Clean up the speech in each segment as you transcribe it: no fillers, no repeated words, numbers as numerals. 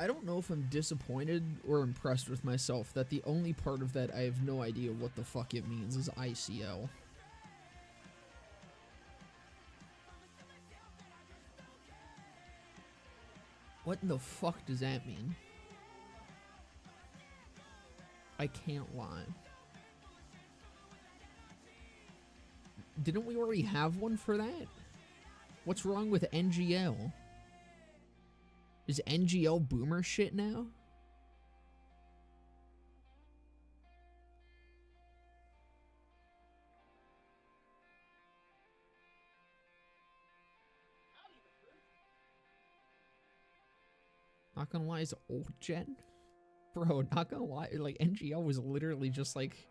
I don't know if I'm disappointed or impressed with myself that the only part of that I have no idea what the fuck it means is ICL. What in the fuck does that mean? I can't lie. Didn't we already have one for that? What's wrong with NGL? Is NGL boomer shit now? Not gonna lie, it's old gen? Bro, not gonna lie, like, NGL was literally just like,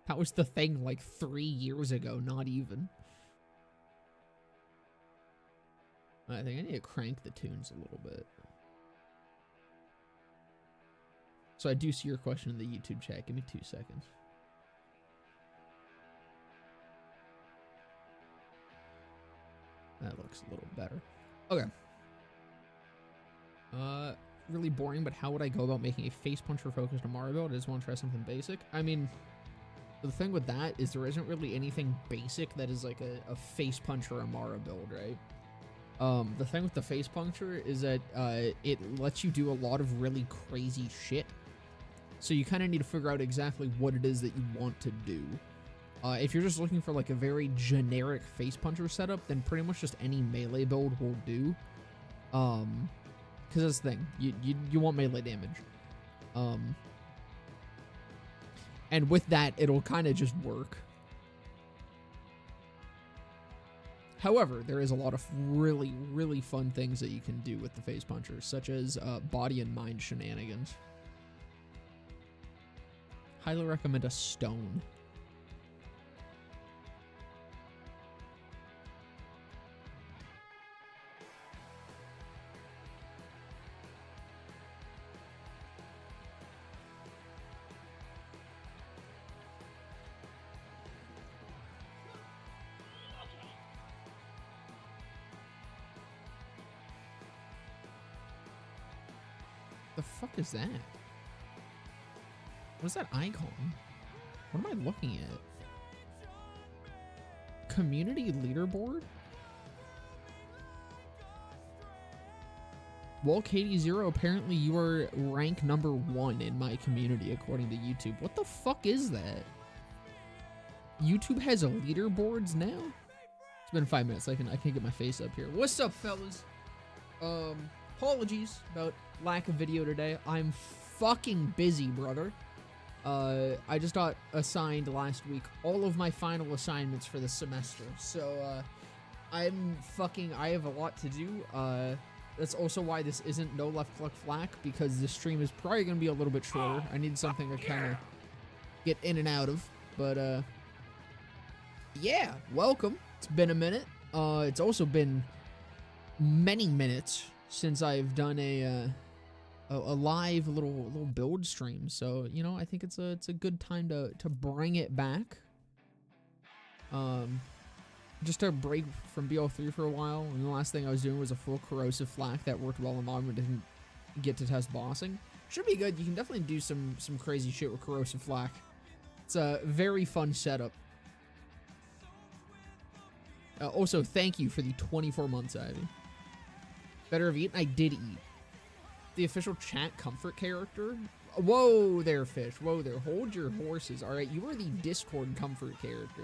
that was the thing like 3 years ago, not even. I think I need to crank the tunes a little bit. So I do see your question in the YouTube chat. Give me 2 seconds. That looks a little better. Okay. Really boring, but how would I go about making a face puncher focused Amara build? I just want to try something basic. I mean, the thing with that is there isn't really anything basic that is like a face puncher Amara build, right? The thing with the face puncture is that it lets you do a lot of really crazy shit. So you kind of need to figure out exactly what it is that you want to do. If you're just looking for like a very generic face puncher setup, then pretty much just any melee build will do. Because that's the thing, you want melee damage. And with that, it'll kind of just work. However, there is a lot of really, really fun things that you can do with the face puncher, such as body and mind shenanigans. Highly recommend a stone. The fuck is that? What's that icon? What am I looking at? Community leaderboard? Well, Katie0, apparently you are rank number 1 in my community according to YouTube. What the fuck is that? YouTube has a leaderboards now? It's been 5 minutes. I can't get my face up here. What's up, fellas? Apologies about lack of video today. I'm fucking busy, brother. I just got assigned last week all of my final assignments for the semester. So, I have a lot to do. That's also why this isn't No Left Click Flak, because this stream is probably going to be a little bit shorter. I need something to kind of get in and out of. But, yeah, welcome. It's been a minute. It's also been many minutes since I've done a live little build stream, so you know, I think it's a good time to bring it back. Just to break from BL3 for a while, and the last thing I was doing was a full corrosive flak that worked well in mod but didn't get to test bossing. Should be good. You can definitely do some crazy shit with corrosive flak. It's a very fun setup. Also, thank you for the 24 months, Ivy. Better have eaten? I did eat. The official chat comfort character? Whoa there, fish. Whoa there. Hold your horses. All right, you are the Discord comfort character.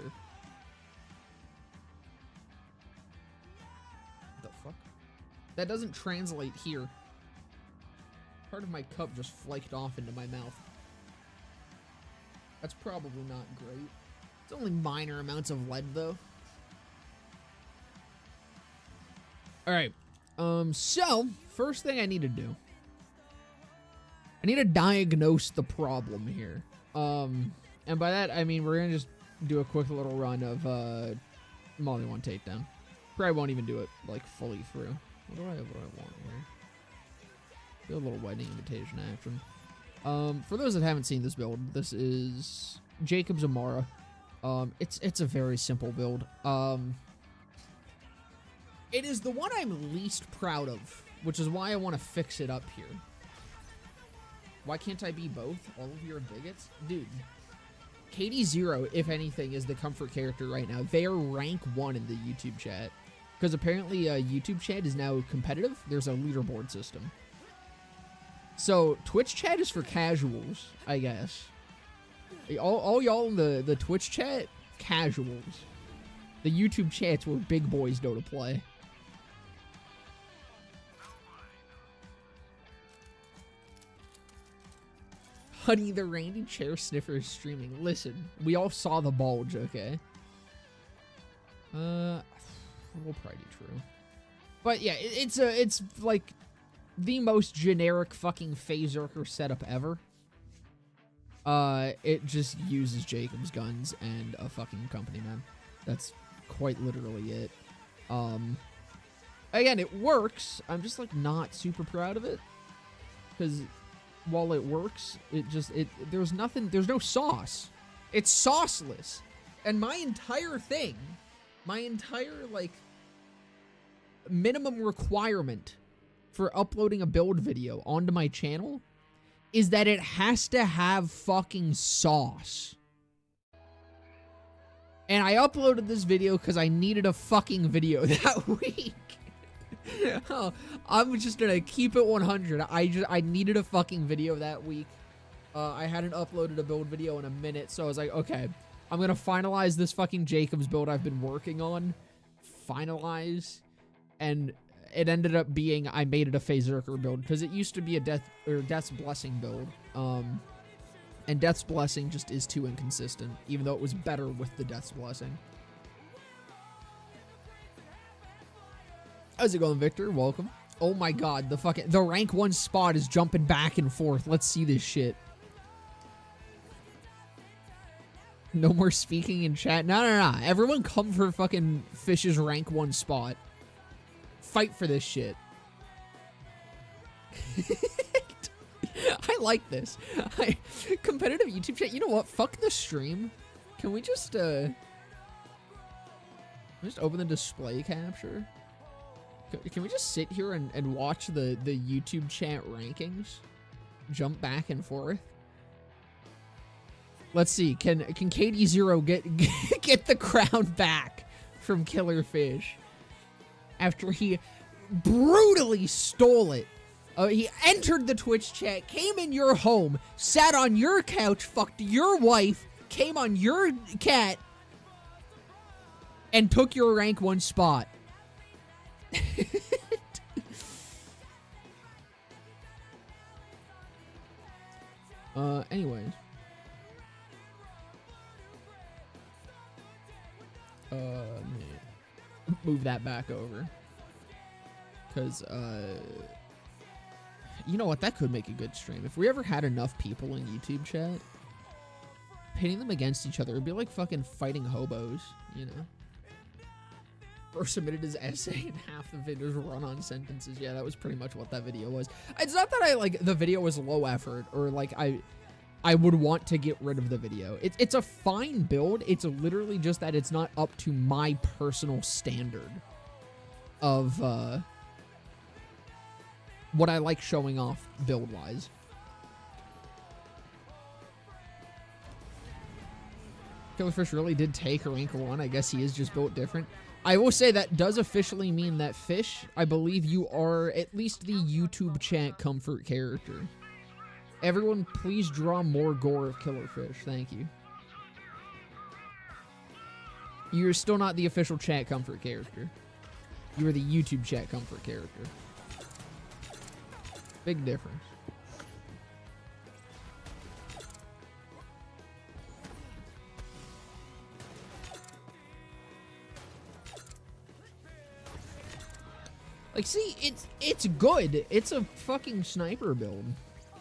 What the fuck? That doesn't translate here. Part of my cup just flaked off into my mouth. That's probably not great. It's only minor amounts of lead, though. All right. So, first thing I need to do. I need to diagnose the problem here. And by that, I mean, we're going to just do a quick little run of, Molly 1 takedown. Probably won't even do it, like, fully through. What do I want here? Do a little wedding invitation action. For those that haven't seen this build, this is Jacob's Amara. It's a very simple build. It is the one I'm least proud of, which is why I want to fix it up here. Why can't I be both? All of you are bigots? Dude. Katie Zero, if anything, is the comfort character right now. They are rank 1 in the YouTube chat. Because apparently YouTube chat is now competitive. There's a leaderboard system. So Twitch chat is for casuals, I guess. All y'all in the Twitch chat, casuals. The YouTube chat's where big boys go to play. Honey, the Randy Chair Sniffer is streaming. Listen, we all saw the bulge, okay? Will probably be true. But yeah, it's like the most generic fucking Phaserker setup ever. It just uses Jacob's guns and a fucking company man. That's quite literally it. Again, it works. I'm just like not super proud of it. Because while it works, there's no sauce. It's sauceless. And my entire thing, my entire like minimum requirement for uploading a build video onto my channel is that it has to have fucking sauce. And I uploaded this video because I needed a fucking video that week. Oh, I'm just gonna keep it 100. I needed a fucking video that week. I hadn't uploaded a build video in a minute, so I was like, okay, I'm gonna finalize this fucking Jacobs build I've been working on. Finalize. And it ended up being, I made it a Phaserker build, because it used to be a Death's Blessing build. And Death's Blessing just is too inconsistent, even though it was better with the Death's Blessing. How's it going, Victor? Welcome. Oh my god, the rank 1 spot is jumping back and forth. Let's see this shit. No more speaking in chat. No. Everyone come for fucking Fish's rank 1 spot. Fight for this shit. I like this. Competitive YouTube chat. You know what? Fuck the stream. Can we just open the display capture? Can we just sit here and watch the YouTube chat rankings? Jump back and forth. Let's see. Can KD0 get the crown back from Killer Fish after he brutally stole it? He entered the Twitch chat, came in your home, sat on your couch, fucked your wife, came on your cat, and took your rank 1 spot. Anyways. Move that back over. Because, you know what? That could make a good stream. If we ever had enough people in YouTube chat, pitting them against each other, it'd be like fucking fighting hobos, you know? Bro submitted his essay and half the videos run on sentences. Yeah, that was pretty much what that video was. It's not that I, like, the video was low effort, or, like, I would want to get rid of the video. It's a fine build. It's literally just that it's not up to my personal standard of, what I like showing off build-wise. Killerfish really did take a rank 1. I guess he is just built different. I will say that does officially mean that Fish, I believe you are at least the YouTube chat comfort character. Everyone, please draw more gore of Killerfish. Thank you. You're still not the official chat comfort character. You are the YouTube chat comfort character. Big difference. Like, see, it's good. It's a fucking sniper build.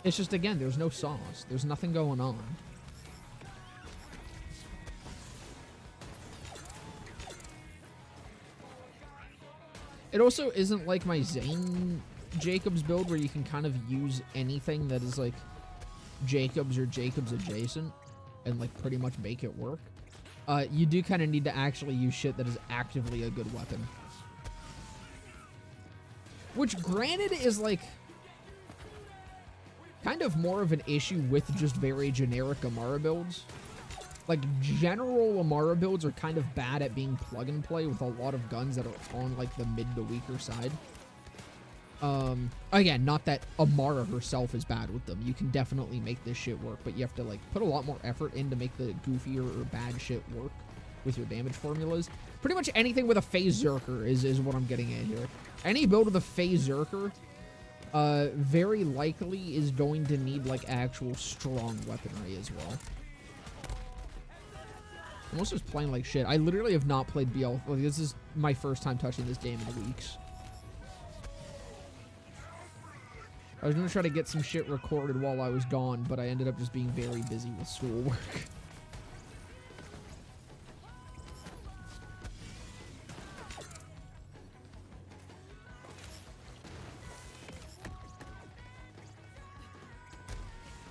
It's just, again, there's no sauce. There's nothing going on. It also isn't like my Zane Jacobs build where you can kind of use anything that is like Jacobs or Jacobs adjacent and like pretty much make it work. You do kind of need to actually use shit that is actively a good weapon. Which granted is like kind of more of an issue with just very generic Amara builds. Like, general Amara builds are kind of bad at being plug and play with a lot of guns that are on, like, the mid to weaker side. Again, not that Amara herself is bad with them. You can definitely make this shit work, but you have to, like, put a lot more effort in to make the goofier or bad shit work with your damage formulas. Pretty much anything with a phase Zerker is what I'm getting at here. Any build with a phase Zerker, very likely is going to need, like, actual strong weaponry as well. I'm also just playing like shit. I literally have not played BL. Like, this is my first time touching this game in weeks. I was going to try to get some shit recorded while I was gone, but I ended up just being very busy with schoolwork.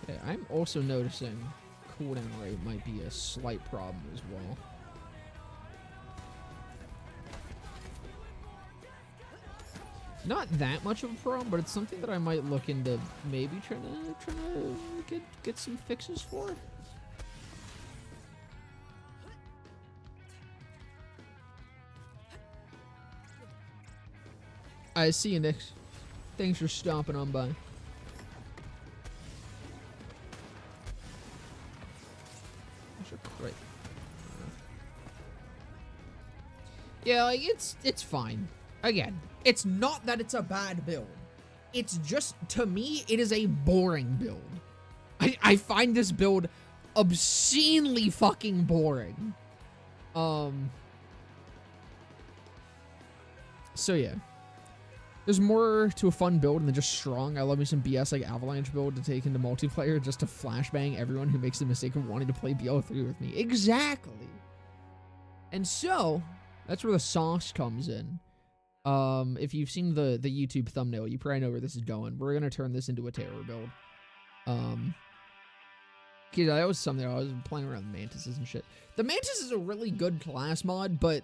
Yeah, I'm also noticing cooldown rate might be a slight problem as well. Not that much of a problem, but it's something that I might look into maybe trying to get some fixes for. I see you, Nick. Thanks for stomping on by. Right. Yeah, like, it's fine. Again, it's not that it's a bad build. It's just, to me, it is a boring build. I find this build obscenely fucking boring. So yeah. There's more to a fun build than just strong. I love me some BS like Avalanche build to take into multiplayer just to flashbang everyone who makes the mistake of wanting to play BO3 with me. Exactly. And so, that's where the sauce comes in. If you've seen the YouTube thumbnail, you probably know where this is going. We're going to turn this into a terror build. Cause that was something I was playing around with Mantises and shit. The Mantis is a really good class mod, but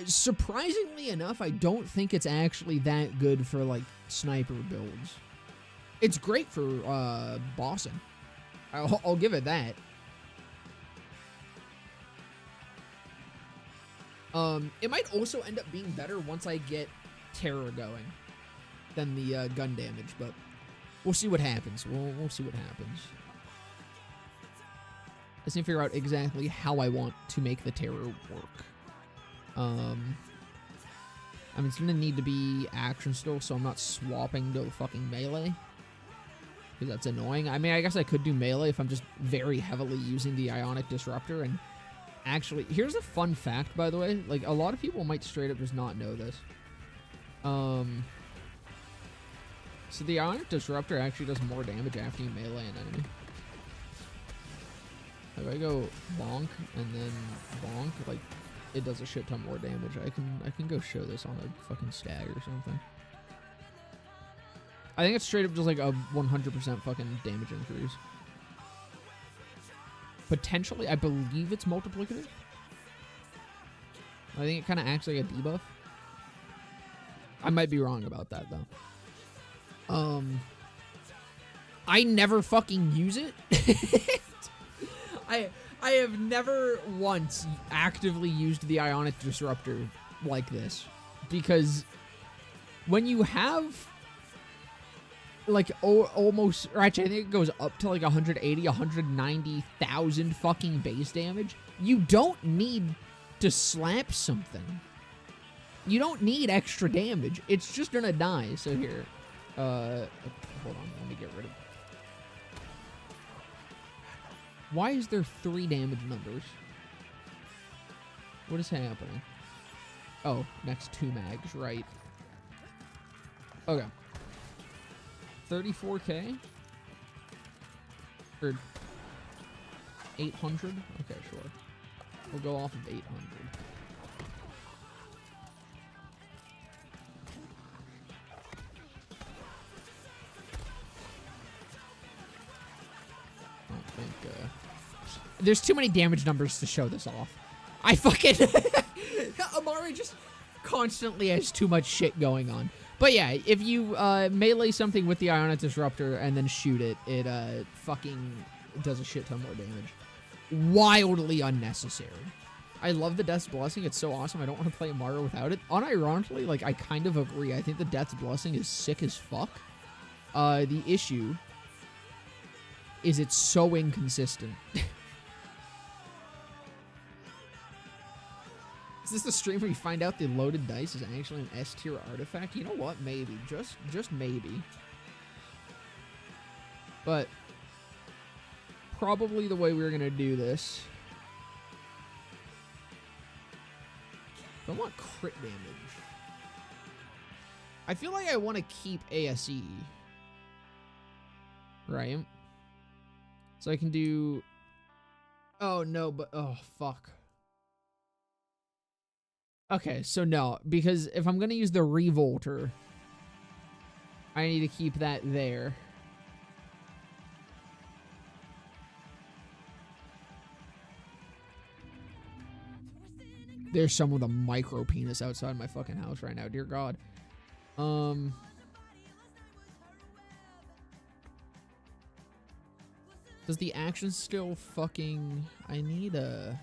surprisingly enough, I don't think it's actually that good for, like, sniper builds. It's great for, bossing. I'll give it that. It might also end up being better once I get terror going than the, gun damage, but we'll see what happens. We'll see what happens. I just need to figure out exactly how I want to make the terror work. I mean, it's gonna need to be action still, so I'm not swapping to fucking melee. Because that's annoying. I mean, I guess I could do melee if I'm just very heavily using the Ionic Disruptor. And actually, here's a fun fact, by the way. Like, a lot of people might straight up just not know this. So the Ionic Disruptor actually does more damage after you melee an enemy. If I go bonk and then bonk, like, it does a shit ton more damage. I can go show this on a fucking stag or something. I think it's straight up just like a 100% fucking damage increase. Potentially, I believe it's multiplicative. I think it kind of acts like a debuff. I might be wrong about that though. I never fucking use it. I have never once actively used the Ionic Disruptor like this, because when you have like almost, or actually I think it goes up to like 180, 190,000 fucking base damage, you don't need to slap something. You don't need extra damage. It's just gonna die. So here, hold on, let me get rid of. Why is there 3 damage numbers? What is happening? Oh, next 2 mags, right. Okay. 34k? Or 800? Okay, sure. We'll go off of 800. I think, there's too many damage numbers to show this off. I fucking... Amara just constantly has too much shit going on. But yeah, if you melee something with the Ionic Disruptor and then shoot it, it fucking does a shit ton more damage. Wildly unnecessary. I love the Death's Blessing. It's so awesome. I don't want to play Amara without it. Unironically, like, I kind of agree. I think the Death's Blessing is sick as fuck. The issue is it's so inconsistent. Is this the stream where you find out the loaded dice is actually an S-tier artifact? You know what? Maybe. Just maybe. But probably the way we're going to do this. I want crit damage. I feel like I want to keep ASE. Right? So I can do... Oh, no, but... Oh, fuck. Okay, so no. Because if I'm going to use the Revolter, I need to keep that there. There's someone with a micro penis outside my fucking house right now. Dear God. Does the action still fucking... I need to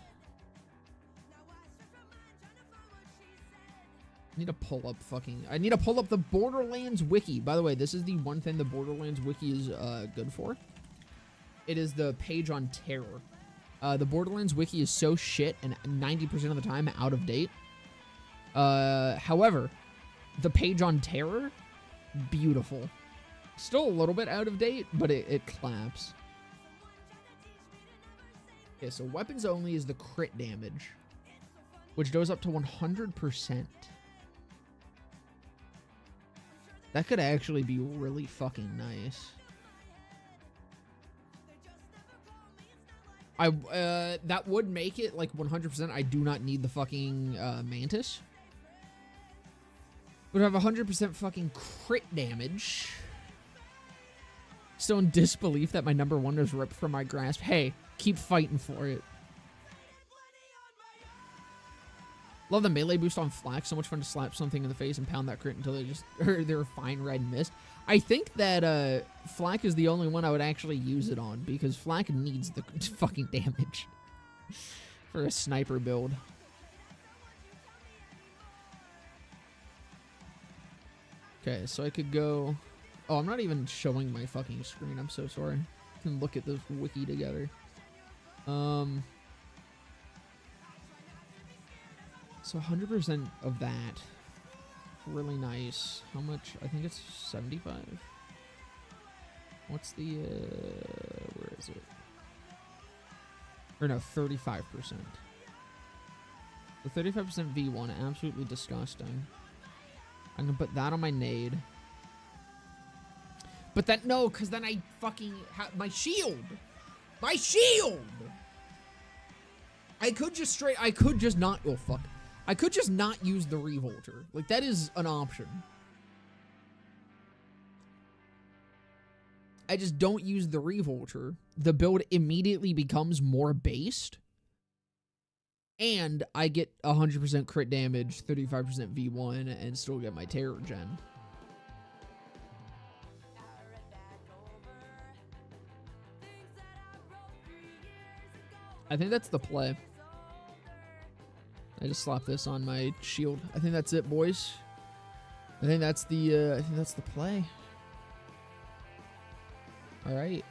pull up fucking... I need to pull up the Borderlands wiki. By the way, this is the one thing the Borderlands wiki is good for. It is the page on terror. The Borderlands wiki is so shit and 90% of the time out of date. However, the page on terror, beautiful. Still a little bit out of date, but it claps. Okay, so weapons only is the crit damage, which goes up to 100%. That could actually be really fucking nice. That would make it like 100%. I do not need the fucking Mantis. Would have 100% fucking crit damage. Still in disbelief that my number one is ripped from my grasp. Hey, keep fighting for it. Love the melee boost on Flak. So much fun to slap something in the face and pound that crit until they're a fine red mist. I think that Flak is the only one I would actually use it on, because Flak needs the fucking damage for a sniper build. Okay, so I could go... Oh, I'm not even showing my fucking screen. I'm so sorry. I can look at this wiki together. So 100% of that. Really nice. How much? I think it's 75. What's the, where is it? Or no, 35%. The 35% V1, absolutely disgusting. I'm gonna put that on my nade. But that, no, because then I fucking have my shield! My shield! I could just not, oh fuck. I could just not use the Revolter. Like, that is an option. I just don't use the Revolter. The build immediately becomes more based. And I get 100% crit damage, 35% V1, and still get my terror gen. I think that's the play. I just slapped this on my shield. I think that's it, boys. I think that's the play. All right.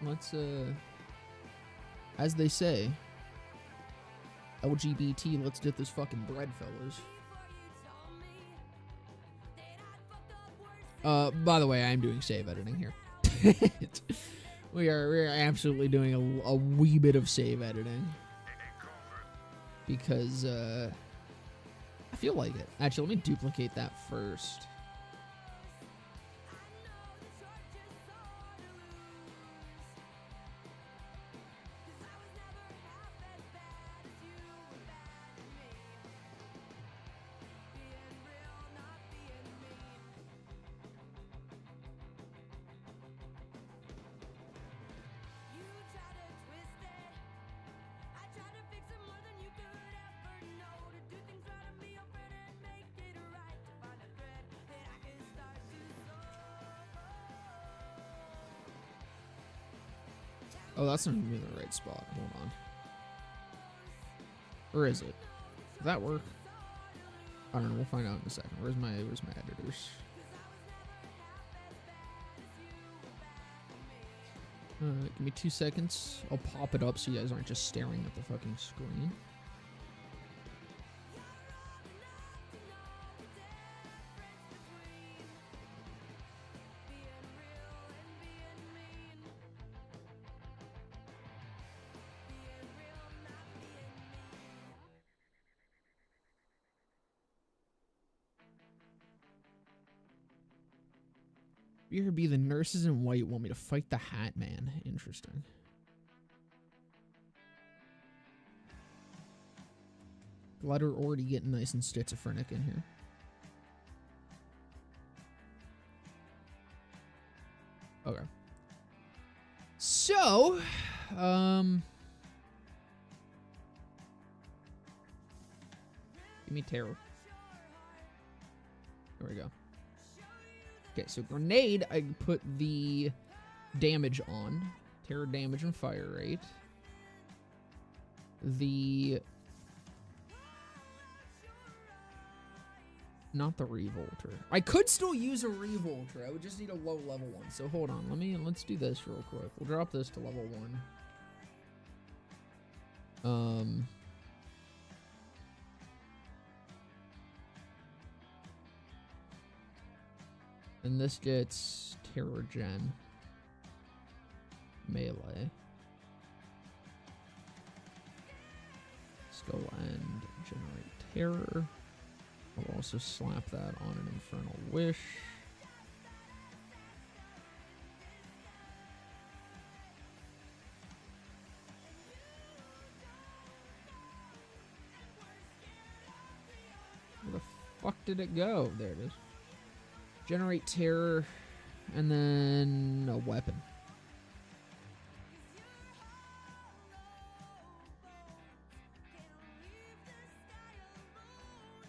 Let's as they say, LGBT, let's get this fucking bread, fellas. By the way, I am doing save editing here. We're absolutely doing a wee bit of save editing. Because, I feel like it. Actually, let me duplicate that first. Oh, that's not even in the right spot. Hold on. Or is it? Does that work? I don't know. We'll find out in a second. Where's my editors? Give me 2 seconds. I'll pop it up so you guys aren't just staring at the fucking screen. You here be the nurses in white want me to fight the Hat Man. Interesting. Glad we're already getting nice and schizophrenic in here. Okay. So, give me terror. There we go. Okay, so grenade, I put the damage on. Terror damage and fire rate. Not the Revolter. I could still use a Revolter. I would just need a low level one. So hold on. Let's do this real quick. We'll drop this to level 1. And this gets Terror Gen. Melee. Skull End. Generate Terror. I'll also slap that on an Infernal Wish. Where the fuck did it go? There it is. Generate terror, and then a weapon.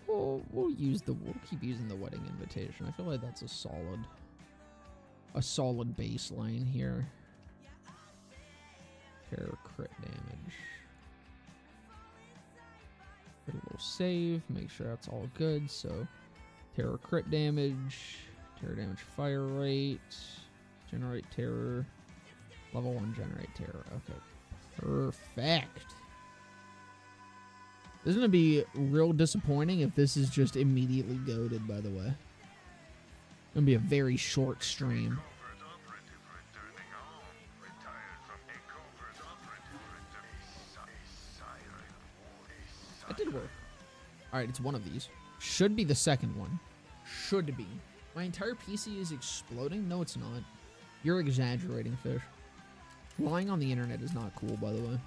We'll keep using the wedding invitation. I feel like that's a solid baseline here. Terror crit damage. Put a little save, make sure that's all good. So terror crit damage, terror damage fire rate, generate terror, level 1 generate terror. Okay, perfect. This is gonna be real disappointing if this is just immediately goated, by the way. It's gonna be a very short stream. That did work. Alright, it's one of these. Should be the second one. Should be. My entire PC is exploding? No, it's not. You're exaggerating, Fish. Lying on the internet is not cool, by the way.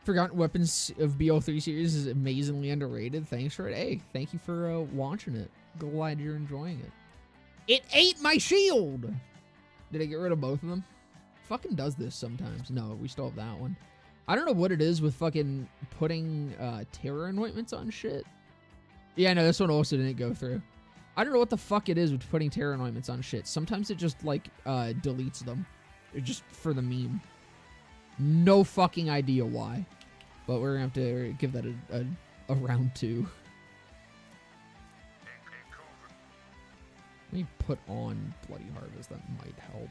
Forgotten Weapons of BO3 series is amazingly underrated. Thanks for it. Hey, thank you for watching it. Glad you're enjoying it. It ate my shield! Did I get rid of both of them? Fucking does this sometimes. No, we still have that one. I don't know what it is with fucking putting terror anointments on shit. Yeah, no, this one also didn't go through. I don't know what the fuck it is with putting terror anointments on shit. Sometimes it just, like, deletes them. Just for the meme. No fucking idea why. But we're gonna have to give that a round 2. Let me put on Bloody Harvest. That might help.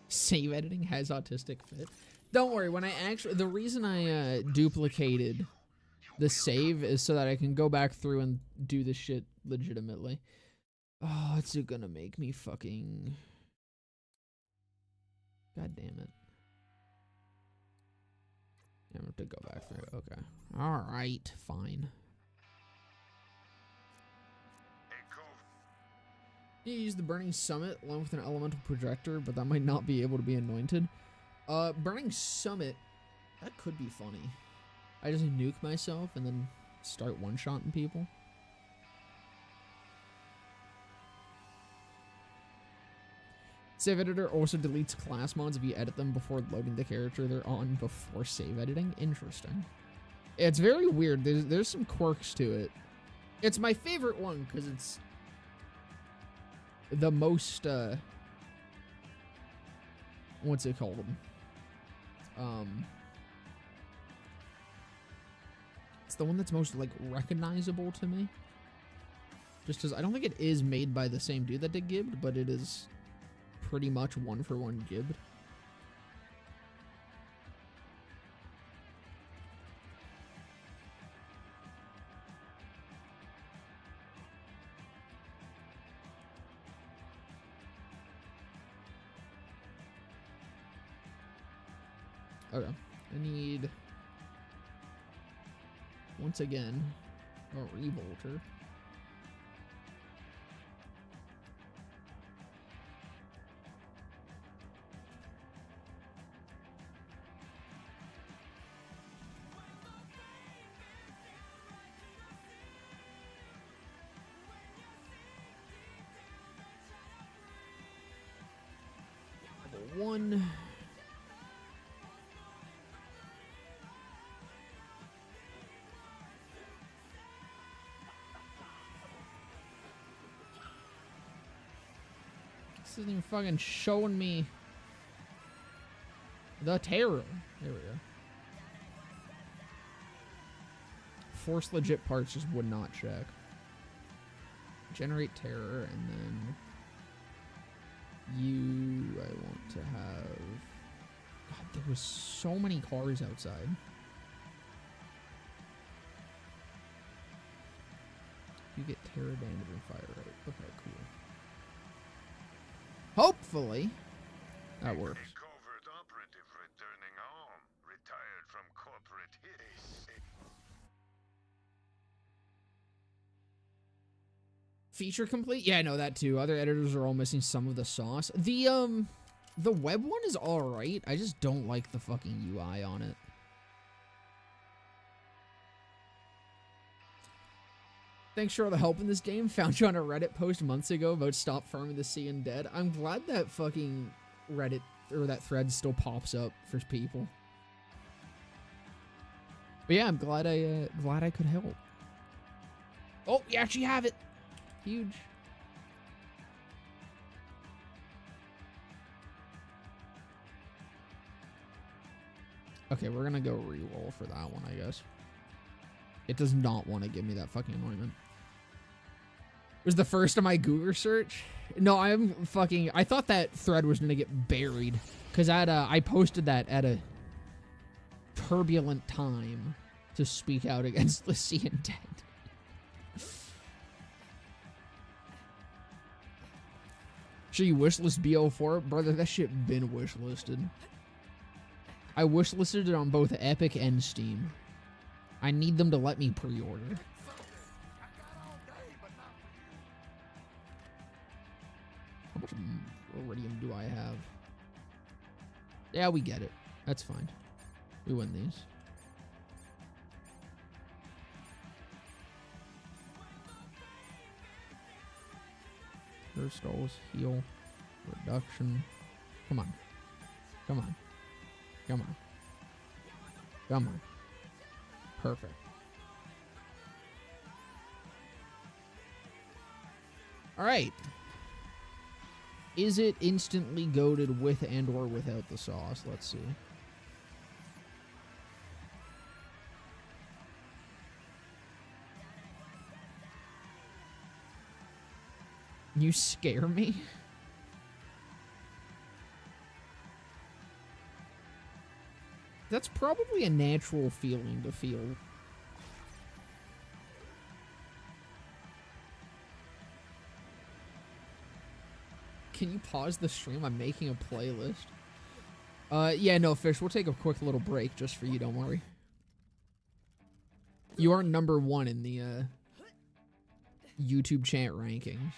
Save editing has autistic fit. Don't worry, when I actually... The reason I duplicated the save is so that I can go back through and do this shit legitimately. Oh, it's gonna make me fucking... God damn it. I'm gonna have to go back through. Okay. Alright, fine. You use the Burning Summit along with an elemental projector, but that might not be able to be anointed. Burning Summit, that could be funny. I just nuke myself and then start one-shotting people. Save editor also deletes class mods if you edit them before loading the character they're on before save editing. Interesting. It's very weird. There's some quirks to it. It's my favorite one because it's the most, what's it called? It's the one that's most, like, recognizable to me. Just because I don't think it is made by the same dude that did Gibbed, but it is pretty much one-for-one Gibbed. Okay, I need, once again, a Revolter. Level 1. This isn't even fucking showing me the terror. There we go. Force legit parts just would not check. Generate terror, and then you, I want to have... God, there was so many cars outside. You get terror damage and fire rate. Okay, cool. Hopefully, that works. Covert operative returning home, retired from corporate hits. Feature complete? Yeah, I know that too. Other editors are all missing some of the sauce. The web one is alright. I just don't like the fucking UI on it. Thanks for all the help in this game. Found you on a Reddit post months ago about stop farming the sea and dead. I'm glad that fucking Reddit, or that thread still pops up for people. But yeah, I'm glad I could help. Oh, you actually have it. Huge. Okay, we're gonna go re-roll for that one, I guess. It does not want to give me that fucking anointment. It was the first of my Google search. No, I thought that thread was gonna get buried because I posted that at a turbulent time to speak out against the sea and dead. Sure, you wishlist BO4? Brother, that shit been wishlisted. I wishlisted it on both Epic and Steam. I need them to let me pre-order. How much Iridium do I have? Yeah, we get it. That's fine. We win these. First stalls, heal, reduction. Come on. Come on. Come on. Come on. Perfect. Alright. Is it instantly goated with and or without the sauce? Let's see. You scare me? That's probably a natural feeling to feel. Can you pause the stream? I'm making a playlist. Yeah, no, Fish, we'll take a quick little break just for you, don't worry. You are #1 in the, YouTube chat rankings.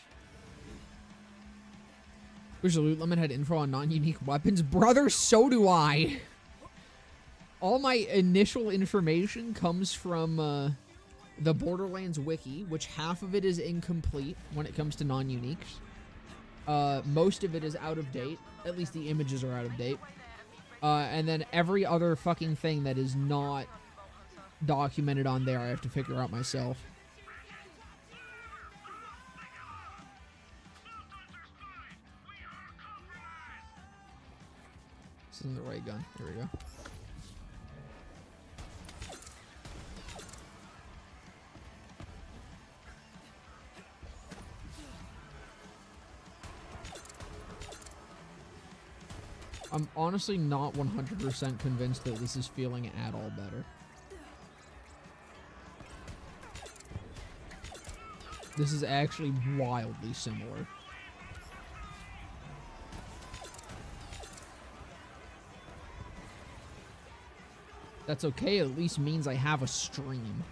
Wish the loot limit had info on non-unique weapons. Brother, so do I. All my initial information comes from the Borderlands wiki, which half of it is incomplete when it comes to non-uniques. Most of it is out of date. At least the images are out of date. And then every other fucking thing that is not documented on there, I have to figure out myself. This isn't the right gun. There we go. I'm honestly not 100% convinced that this is feeling at all better. This is actually wildly similar. That's okay, it at least means I have a stream.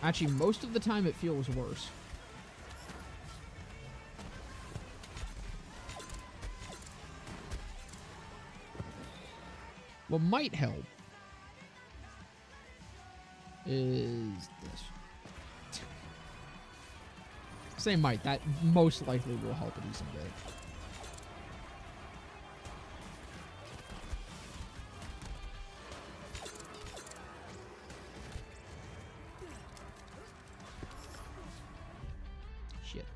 Actually, most of the time it feels worse. What might help is this. Say might, that most likely will help a decent bit. Shit.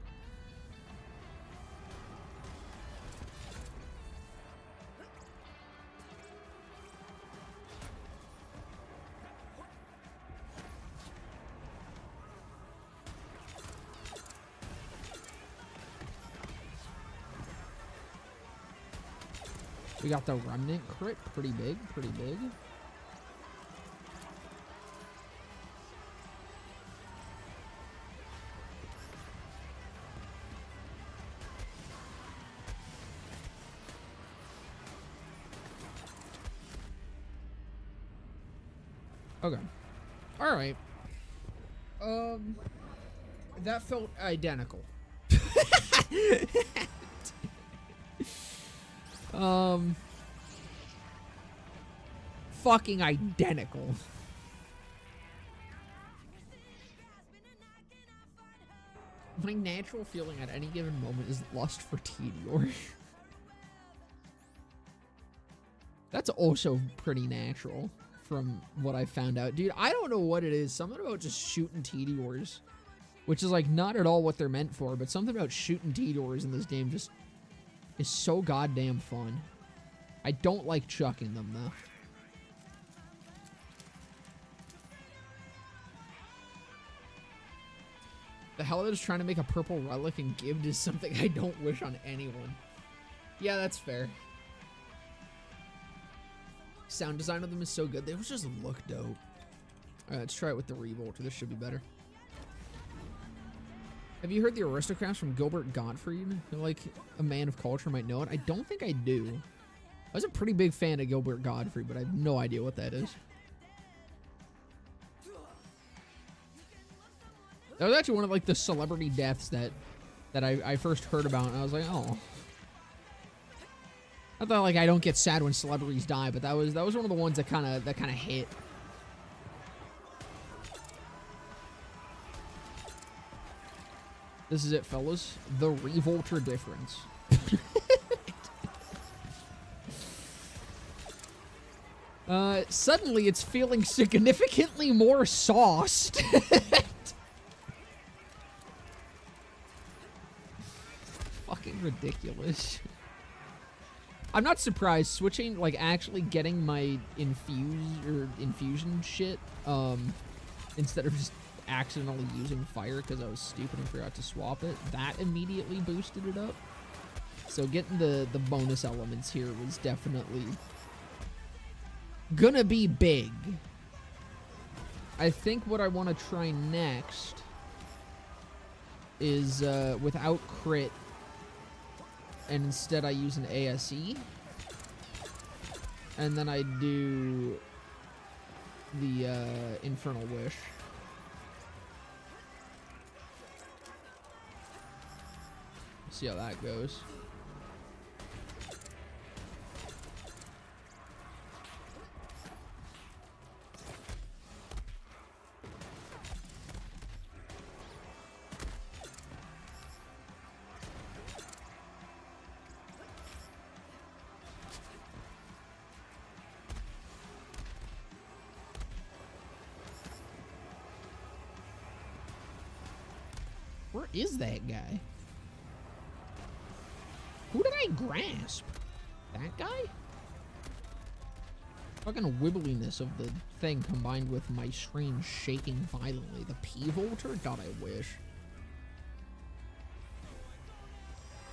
We got the remnant crit, pretty big, pretty big. Okay. All right. That felt identical. Fucking identical. My natural feeling at any given moment is lust for Tedior. That's also pretty natural from what I found out. Dude, I don't know what it is. Something about just shooting Tediors, which is like not at all what they're meant for, but something about shooting Tediors in this game just is so goddamn fun. I don't like chucking them though. The hell that is trying to make a purple relic and gift is something I don't wish on anyone. Yeah, that's fair. Sound design of them is so good. They just look dope. Alright, let's try it with the Revolter. This should be better. Have you heard the Aristocrats from Gilbert Gottfried? I feel like a man of culture might know it. I don't think I do. I was a pretty big fan of Gilbert Gottfried, but I have no idea what that is. That was actually one of like the celebrity deaths that I first heard about, and I was like, oh. I thought like I don't get sad when celebrities die, but that was one of the ones that kind of hit. This is it, fellas. The Revolter difference. Suddenly it's feeling significantly more sauced. Fucking ridiculous. I'm not surprised. Switching, like, actually getting my infusion shit, instead of just accidentally using fire because I was stupid and forgot to swap it, that immediately boosted it up. So getting the bonus elements here was definitely gonna be big. I think what I want to try next is without crit, and instead I use an ASE, and then I do the Infernal Wish. See how that goes. Where is that guy? Who did I grasp? That guy? Fucking wibbliness of the thing combined with my screen shaking violently. The P-Volter? God, I wish.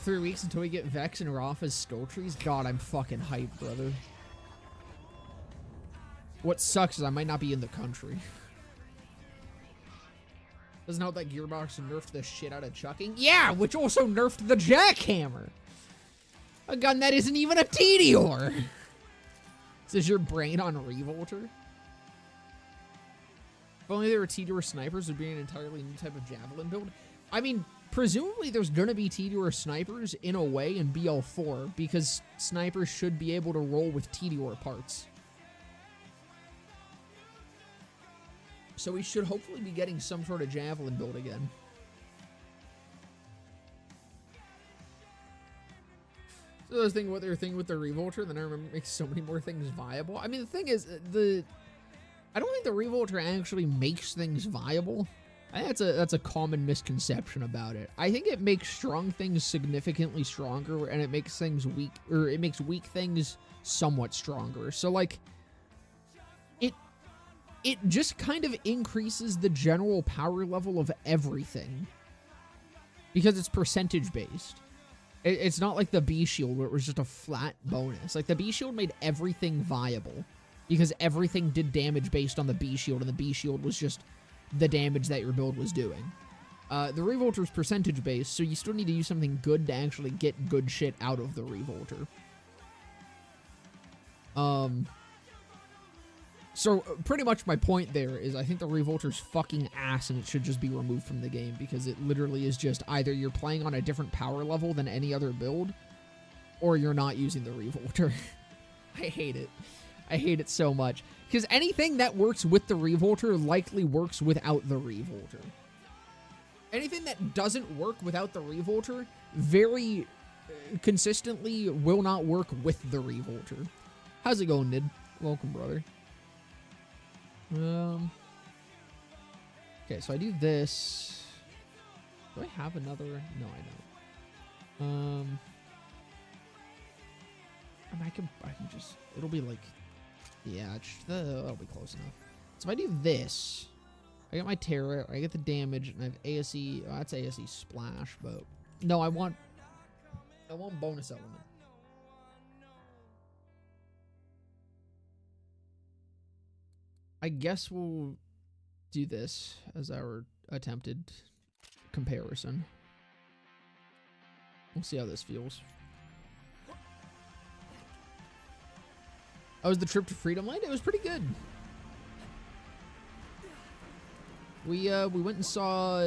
3 weeks until we get Vex and Raph as skill trees? God, I'm fucking hyped, brother. What sucks is I might not be in the country. Doesn't help that Gearbox nerfed the shit out of chucking? Yeah, which also nerfed the jackhammer. A gun that isn't even a Tediore. Is your brain on Revolter? If only there were Tediore snipers, it would be an entirely new type of javelin build. I mean, presumably there's gonna be Tediore snipers in a way in BL4 because snipers should be able to roll with Tediore parts. So we should hopefully be getting some sort of javelin build again. So I was thinking what they were thinking with the Revolter, then I remember it makes so many more things viable. I mean, the thing is, I don't think the Revolter actually makes things viable. I think that's a common misconception about it. I think it makes strong things significantly stronger, and it makes things weak, or it makes weak things somewhat stronger. So, like, it just kind of increases the general power level of everything. Because it's percentage-based. It's not like the B shield where it was just a flat bonus. Like, the B shield made everything viable. Because everything did damage based on the B shield, and the B shield was just the damage that your build was doing. The Revolter's percentage-based, so you still need to use something good to actually get good shit out of the Revolter. So, pretty much my point there is I think the Revolter's fucking ass and it should just be removed from the game because it literally is just either you're playing on a different power level than any other build or you're not using the Revolter. I hate it. I hate it so much. Because anything that works with the Revolter likely works without the Revolter. Anything that doesn't work without the Revolter very consistently will not work with the Revolter. How's it going, Nid? Welcome, brother. Okay, so I do this. Do I have another? No, I don't. And I can just, it'll be like, yeah, that'll be close enough. So if I do this, I get my terror, I get the damage, and I have ASE, oh, that's ASE splash, but no, I want bonus element. I guess we'll do this as our attempted comparison. We'll see how this feels. How was the trip to Freedom Land? It was pretty good. We went and saw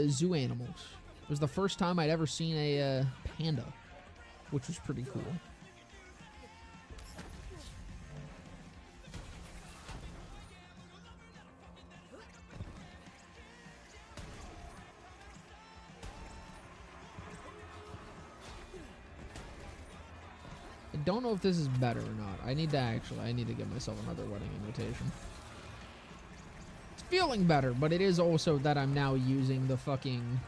zoo animals. It was the first time I'd ever seen a panda, which was pretty cool. I don't know if this is better or not. I need to give myself another wedding invitation. It's feeling better, but it is also that I'm now using the fucking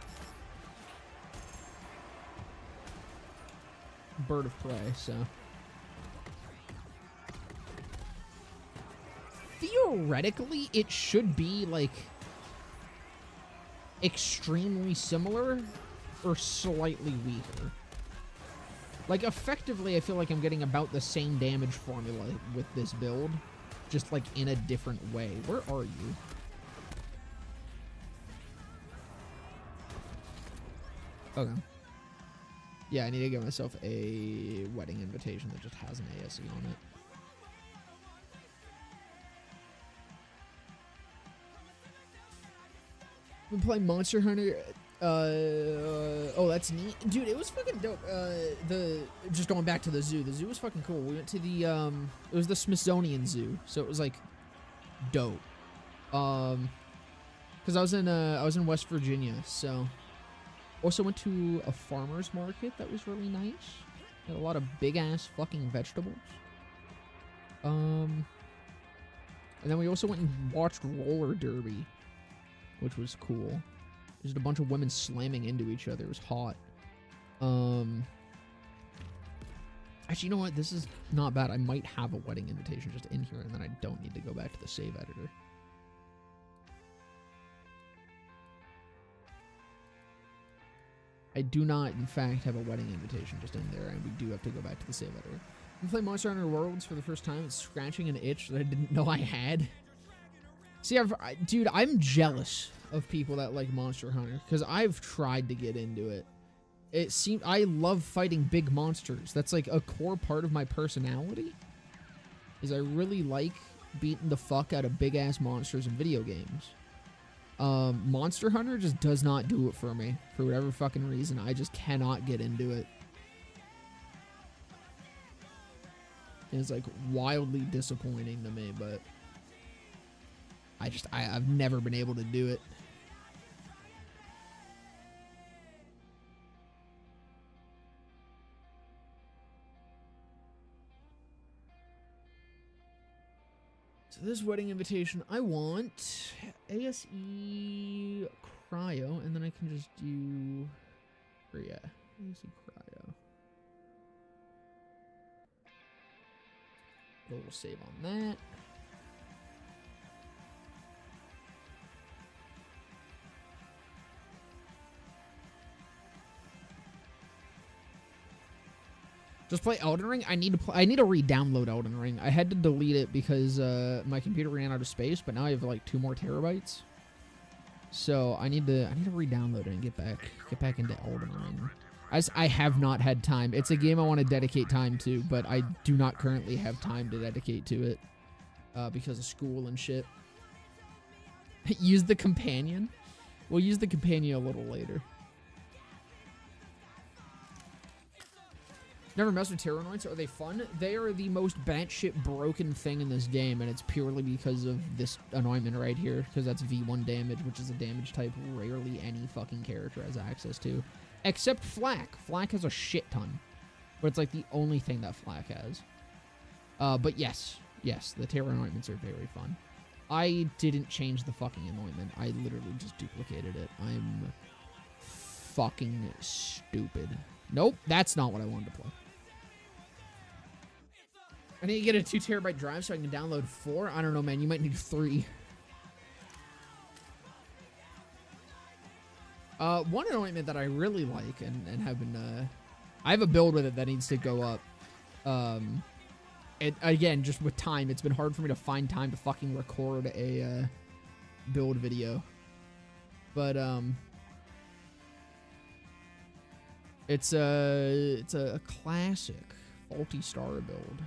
bird of prey, so. Theoretically, it should be, like, extremely similar or slightly weaker. Like, effectively, I feel like I'm getting about the same damage formula with this build, just, like, in a different way. Where are you? Okay. Yeah, I need to give myself a wedding invitation that just has an ASE on it. Been playing Monster Hunter. Oh, that's neat. Dude, it was fucking dope. Just going back to the zoo. The zoo was fucking cool. We went to the, it was the Smithsonian Zoo. So it was, like, dope. Because I was in West Virginia, so. Also went to a farmer's market that was really nice. Had a lot of big-ass fucking vegetables. And then we also went and watched roller derby, which was cool. There's a bunch of women slamming into each other. It was hot. Actually, you know what? This is not bad. I might have a wedding invitation just in here, and then I don't need to go back to the save editor. I do not, in fact, have a wedding invitation just in there, and we do have to go back to the save editor. I'm playing Monster Hunter Worlds for the first time. It's scratching an itch that I didn't know I had. See, dude, I'm jealous of people that like Monster Hunter, because I've tried to get into it. I love fighting big monsters. That's like a core part of my personality, is I really like beating the fuck out of big-ass monsters in video games. Monster Hunter just does not do it for me. For whatever fucking reason, I just cannot get into it. And it's like wildly disappointing to me, but I've never been able to do it. So this wedding invitation, I want ASE Cryo, and then I can just do, or yeah, ASE Cryo. We'll save on that. Just play Elden Ring? I need to re-download Elden Ring. I had to delete it because my computer ran out of space, but now I have like 2 more terabytes. So I need to re-download it and get back into Elden Ring. I have not had time. It's a game I want to dedicate time to, but I do not currently have time to dedicate to it because of school and shit. Use the companion? We'll use the companion a little later. Never messed with Terranoids. Are they fun? They are the most batshit broken thing in this game, and it's purely because of this anointment right here, because that's V1 damage, which is a damage type rarely any fucking character has access to. Except Flak. Flak has a shit ton. But it's like the only thing that Flak has. But yes, the Terror Anointments are very fun. I didn't change the fucking anointment. I literally just duplicated it. I'm fucking stupid. Nope, that's not what I wanted to play. I need to get a 2 terabyte drive so I can download 4. I don't know, man. You might need 3. One anointment that I really like and have been, I have a build with it that needs to go up. Again, just with time, it's been hard for me to find time to fucking record a, build video. But, it's a classic Faulty Star build.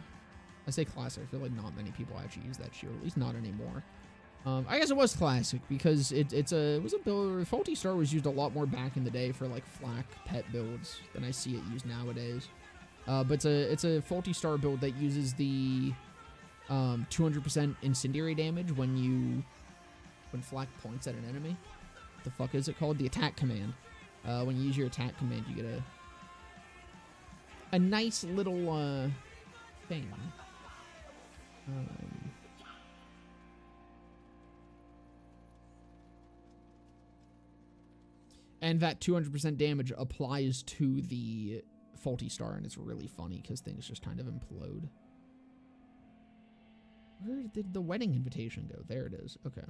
I say classic, I feel like not many people actually use that shield, at least not anymore. I guess it was classic because it was a build. Faulty Star was used a lot more back in the day for like Flak pet builds than I see it used nowadays. But it's a Faulty Star build that uses the 200% incendiary damage when Flak points at an enemy. What the fuck is it called? The attack command. When you use your attack command, you get a nice little thing. And that 200% damage applies to the Faulty Star, and it's really funny because things just kind of implode. Where did the wedding invitation go? There it is. Okay.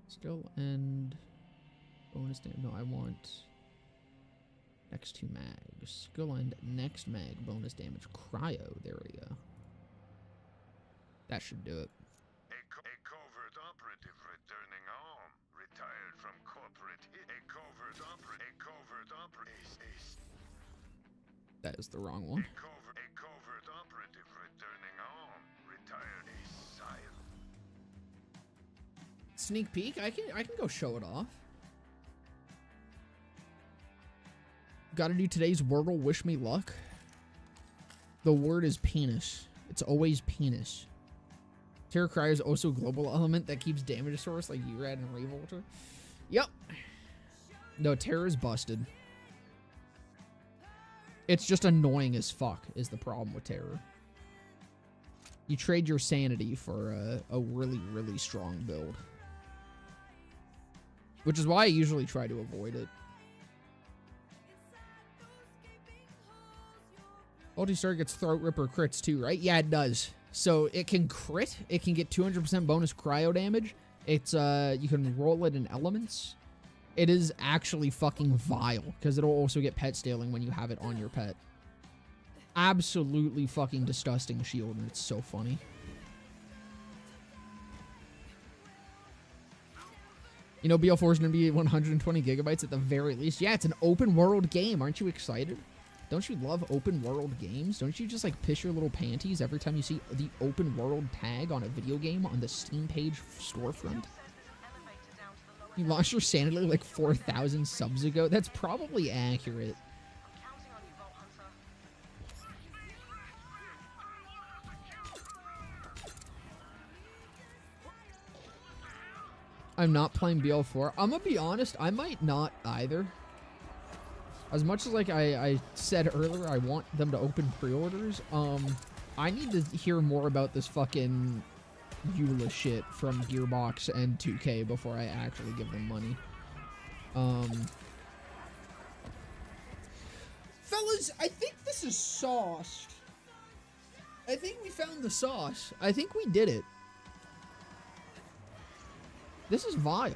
Skill and bonus damage. No, I want next 2 mags. Skill and next mag bonus damage. Cryo. There we go. That should do it. A covert operative returning home. Retired from corporate. A covert operative. That is the wrong one. A covert operative returning home. Retired. A silent. Sneak peek? I can go show it off. Gotta do today's Wordle wish me luck. The word is penis. It's always penis. Terror Cry is also a global element that keeps damage source like Urad and Revolter. Yep. No, Terror is busted. It's just annoying as fuck is the problem with Terror. You trade your sanity for a really, really strong build. which is why I usually try to avoid it. Multi-star gets Throat Ripper crits too, right? Yeah, it does. So it can crit. It can get 200% bonus cryo damage. It's, you can roll it in elements. It is actually fucking vile, because it'll also get pet stealing when you have it on your pet. Absolutely fucking disgusting shield, and it's so funny. You know, BL4 is going to be 120 gigabytes at the very least. Yeah, it's an open world game. Aren't you excited? Don't you love open world games? Don't you just like piss your little panties every time you see the open world tag on a video game on the Steam page storefront? You launched your sanity like 4,000 subs ago? That's probably accurate. I'm not playing BL4. I'm gonna be honest, I might not either. As much as like I said earlier, I want them to open pre-orders. I need to hear more about this fucking EULA shit from Gearbox and 2K before I actually give them money. Fellas, I think this is sauced. I think we found the sauce. I think we did it. This is vile.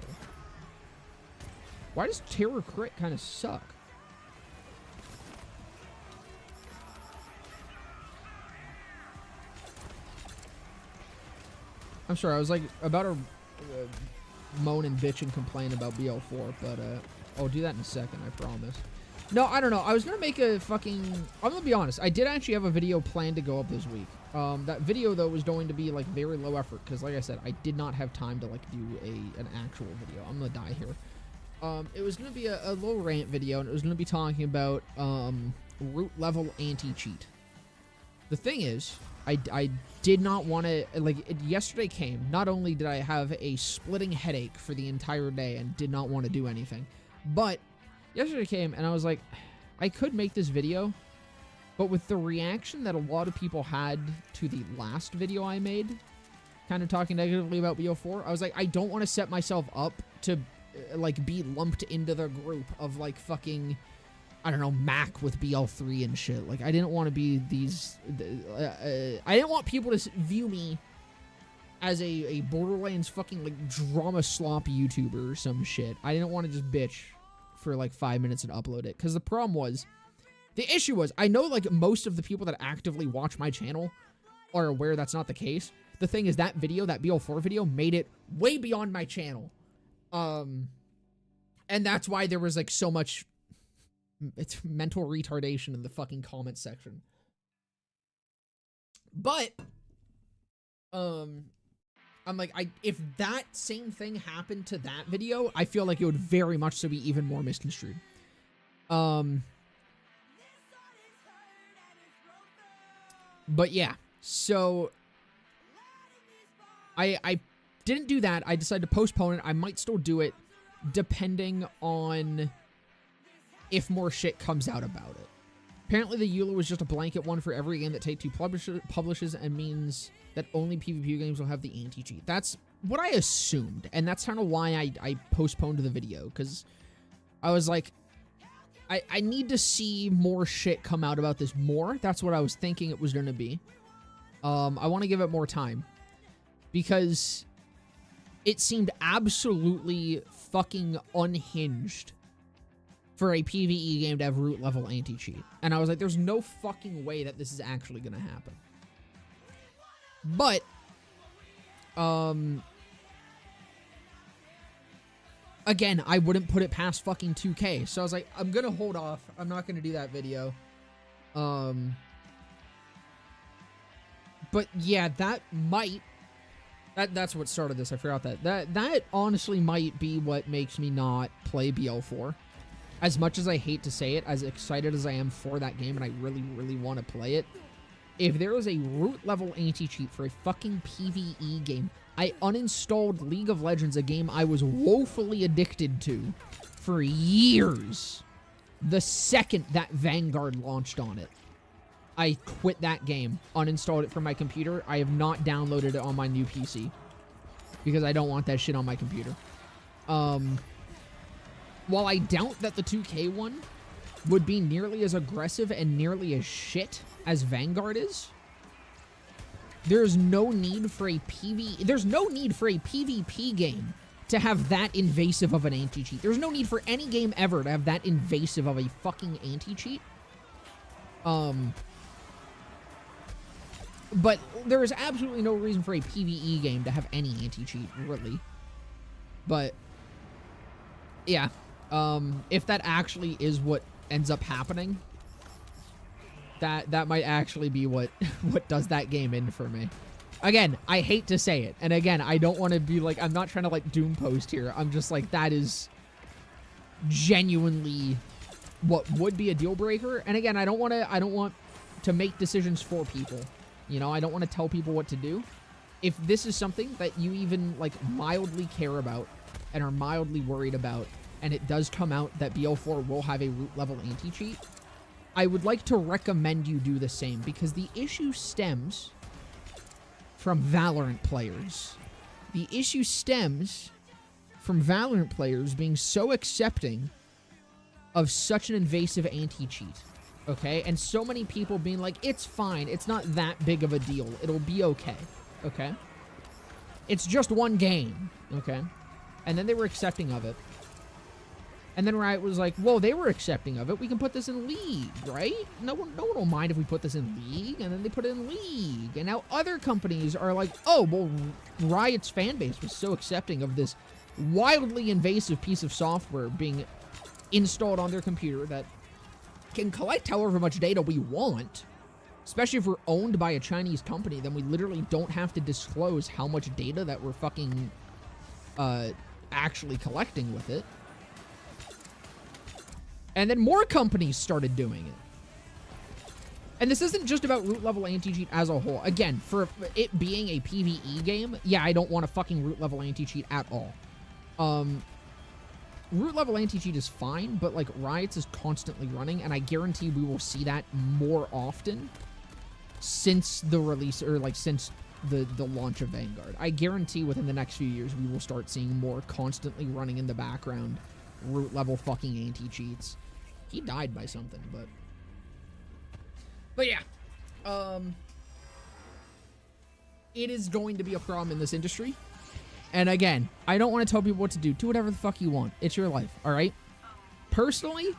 Why does Terror Crit kind of suck? I'm sorry, I was like about to moan and bitch and complain about BL4, but I'll do that in a second, I promise. No, I don't know. I was gonna make a fucking... I'm gonna be honest. I did actually have a video planned to go up this week. That video, though, was going to be, like, very low effort, because, like I said, I did not have time to, like, do an actual video. I'm gonna die here. It was gonna be a low rant video, and it was gonna be talking about, root level anti-cheat. The thing is, I did not want to, like, yesterday came. Not only did I have a splitting headache for the entire day and did not want to do anything, but yesterday came and I was like, I could make this video, but with the reaction that a lot of people had to the last video I made, kind of talking negatively about BO4, I was like, I don't want to set myself up to, like, be lumped into the group of, like, fucking... I don't know, Mac with BL3 and shit. Like, I didn't want to be these... I didn't want people to view me as a Borderlands fucking, like, drama slop YouTuber or some shit. I didn't want to just bitch for, like, 5 minutes and upload it. Because the problem was... The issue was, I know, like, most of the people that actively watch my channel are aware that's not the case. The thing is, that video, that BL4 video, made it way beyond my channel. And that's why there was, like, so much... It's mental retardation in the fucking comment section. But, I'm like, if that same thing happened to that video, I feel like it would very much so be even more misconstrued. But yeah, so I didn't do that. I decided to postpone it. I might still do it depending on if more shit comes out about it. Apparently the EULA was just a blanket one for every game that Take-Two publishes and means that only PvP games will have the anti-cheat. That's what I assumed, and that's kind of why I postponed the video, because I was like, I need to see more shit come out about this more. That's what I was thinking it was going to be. I want to give it more time, because it seemed absolutely fucking unhinged for a PvE game to have root level anti-cheat. And I was like, there's no fucking way that this is actually gonna happen. But, again, I wouldn't put it past fucking 2K. So I was like, I'm gonna hold off. I'm not gonna do that video. But yeah, that might... That's what started this. I forgot that. That honestly might be what makes me not play BL4. As much as I hate to say it, as excited as I am for that game, and I really, really want to play it, if there was a root level anti-cheat for a fucking PvE game, I uninstalled League of Legends, a game I was woefully addicted to for years. The second that Vanguard launched on it, I quit that game, uninstalled it from my computer. I have not downloaded it on my new PC because I don't want that shit on my computer. while I doubt that the 2K one would be nearly as aggressive and nearly as shit as Vanguard is, there's no need for a PvP game to have that invasive of an anti-cheat. There's no need for any game ever to have that invasive of a fucking anti-cheat. But there is absolutely no reason for a PvE game to have any anti-cheat, really. But yeah, if that actually is what ends up happening, that might actually be what does that game in for me. Again, I hate to say it, and again, I don't want to be like, I'm not trying to like doom post here. I'm just like, that is genuinely what would be a deal breaker. And again, I don't want to make decisions for people. You know, I don't want to tell people what to do. If this is something that you even like mildly care about and are mildly worried about, and it does come out that BO4 will have a root level anti-cheat, I would like to recommend you do the same, because the issue stems from Valorant players. The issue stems from Valorant players being so accepting of such an invasive anti-cheat, okay? And so many people being like, it's fine, it's not that big of a deal, it'll be okay, okay? It's just one game, okay? And then they were accepting of it. And then Riot was like, well, they were accepting of it. We can put this in League, right? No one will mind if we put this in League. And then they put it in League. And now other companies are like, oh, well, Riot's fan base was so accepting of this wildly invasive piece of software being installed on their computer that can collect however much data we want. Especially if we're owned by a Chinese company, then we literally don't have to disclose how much data that we're fucking actually collecting with it. And then more companies started doing it. And this isn't just about root level anti-cheat as a whole. Again, for it being a PvE game, yeah, I don't want a fucking root level anti-cheat at all. Root level anti-cheat is fine, but like Riot's is constantly running, and I guarantee we will see that more often since the release, or like since the launch of Vanguard. I guarantee within the next few years we will start seeing more constantly running in the background root level fucking anti-cheats. He died by something, but yeah. It is going to be a problem in this industry. And again, I don't want to tell people what to do. Do whatever the fuck you want. It's your life, all right? Personally,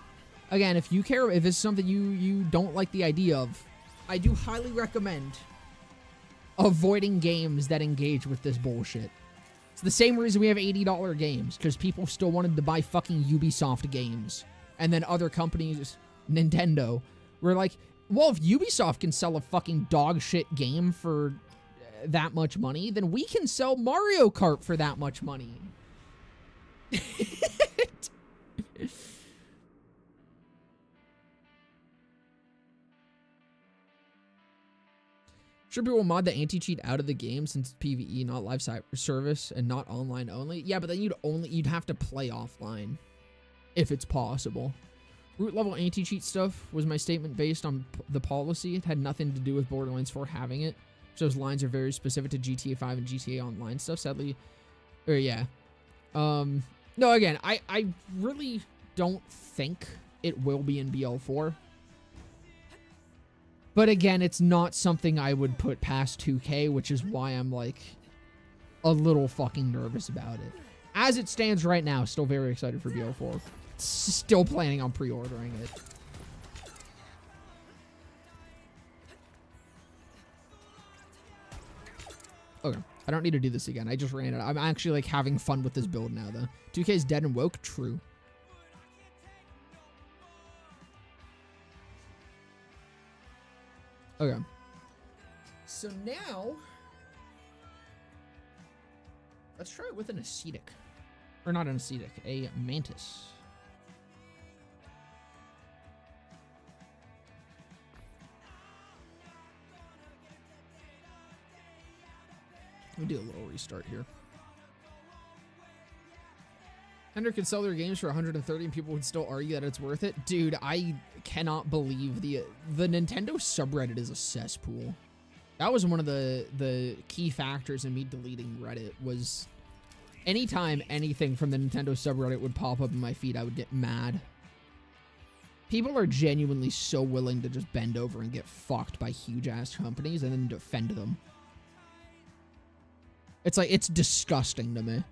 again, if you care, if it's something you don't like the idea of, I do highly recommend avoiding games that engage with this bullshit. It's the same reason we have $80 games, because people still wanted to buy fucking Ubisoft games. And then other companies, Nintendo, were like, well, if Ubisoft can sell a fucking dog shit game for that much money, then we can sell Mario Kart for that much money. Sure, people will mod the anti-cheat out of the game since it's PvE, not live service, and not online only. Yeah, but then you'd have to play offline if it's possible. Root level anti-cheat stuff was my statement based on the policy. It had nothing to do with Borderlands 4 having it. So those lines are very specific to GTA 5 and GTA Online stuff, sadly. Or yeah. No, again, I really don't think it will be in BL4. But again, it's not something I would put past 2K, which is why I'm like a little fucking nervous about it. As it stands right now, still very excited for BL4. Still planning on pre-ordering it. Okay, I don't need to do this again. I just ran it. I'm actually like having fun with this build now, though. 2K's dead and woke? True. Okay. So now, let's try it with an ascetic. Or not an ascetic, a mantis. Let me do a little restart here. Vendor could sell their games for 130 and people would still argue that it's worth it. Dude, I cannot believe the Nintendo subreddit is a cesspool. That was one of the key factors in me deleting Reddit, was Anytime anything from the Nintendo subreddit would pop up in my feed, I would get mad. People are genuinely so willing to just bend over and get fucked by huge-ass companies and then defend them. It's like, it's disgusting to me.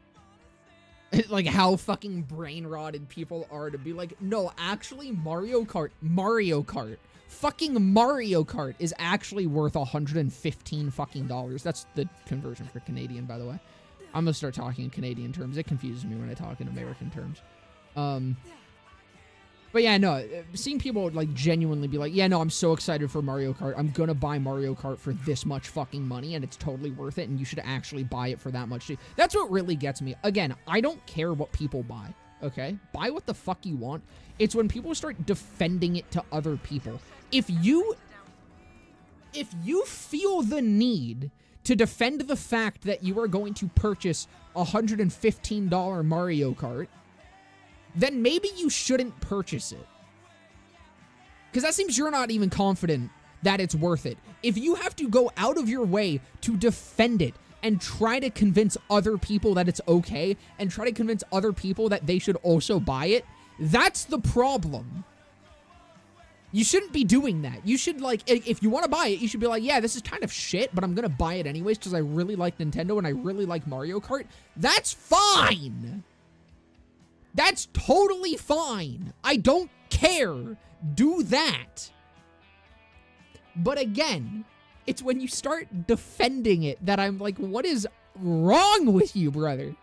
Like, how fucking brain-rotted people are to be like, no, actually, Mario Kart, fucking Mario Kart is actually worth $115 fucking dollars. That's the conversion for Canadian, by the way. I'm gonna start talking in Canadian terms. It confuses me when I talk in American terms. But yeah, no, seeing people like genuinely be like, yeah, no, I'm so excited for Mario Kart. I'm gonna buy Mario Kart for this much fucking money and it's totally worth it and you should actually buy it for that much too. That's what really gets me. Again, I don't care what people buy, okay? Buy what the fuck you want. It's when people start defending it to other people. If you feel the need to defend the fact that you are going to purchase a $115 Mario Kart, then maybe you shouldn't purchase it. Because that seems you're not even confident that it's worth it. If you have to go out of your way to defend it and try to convince other people that it's okay and try to convince other people that they should also buy it, that's the problem. You shouldn't be doing that. You should, like, if you want to buy it, you should be like, yeah, this is kind of shit, but I'm going to buy it anyways because I really like Nintendo and I really like Mario Kart. That's fine. That's totally fine. I don't care. Do that. But again, it's when you start defending it that I'm like, what is wrong with you, brother?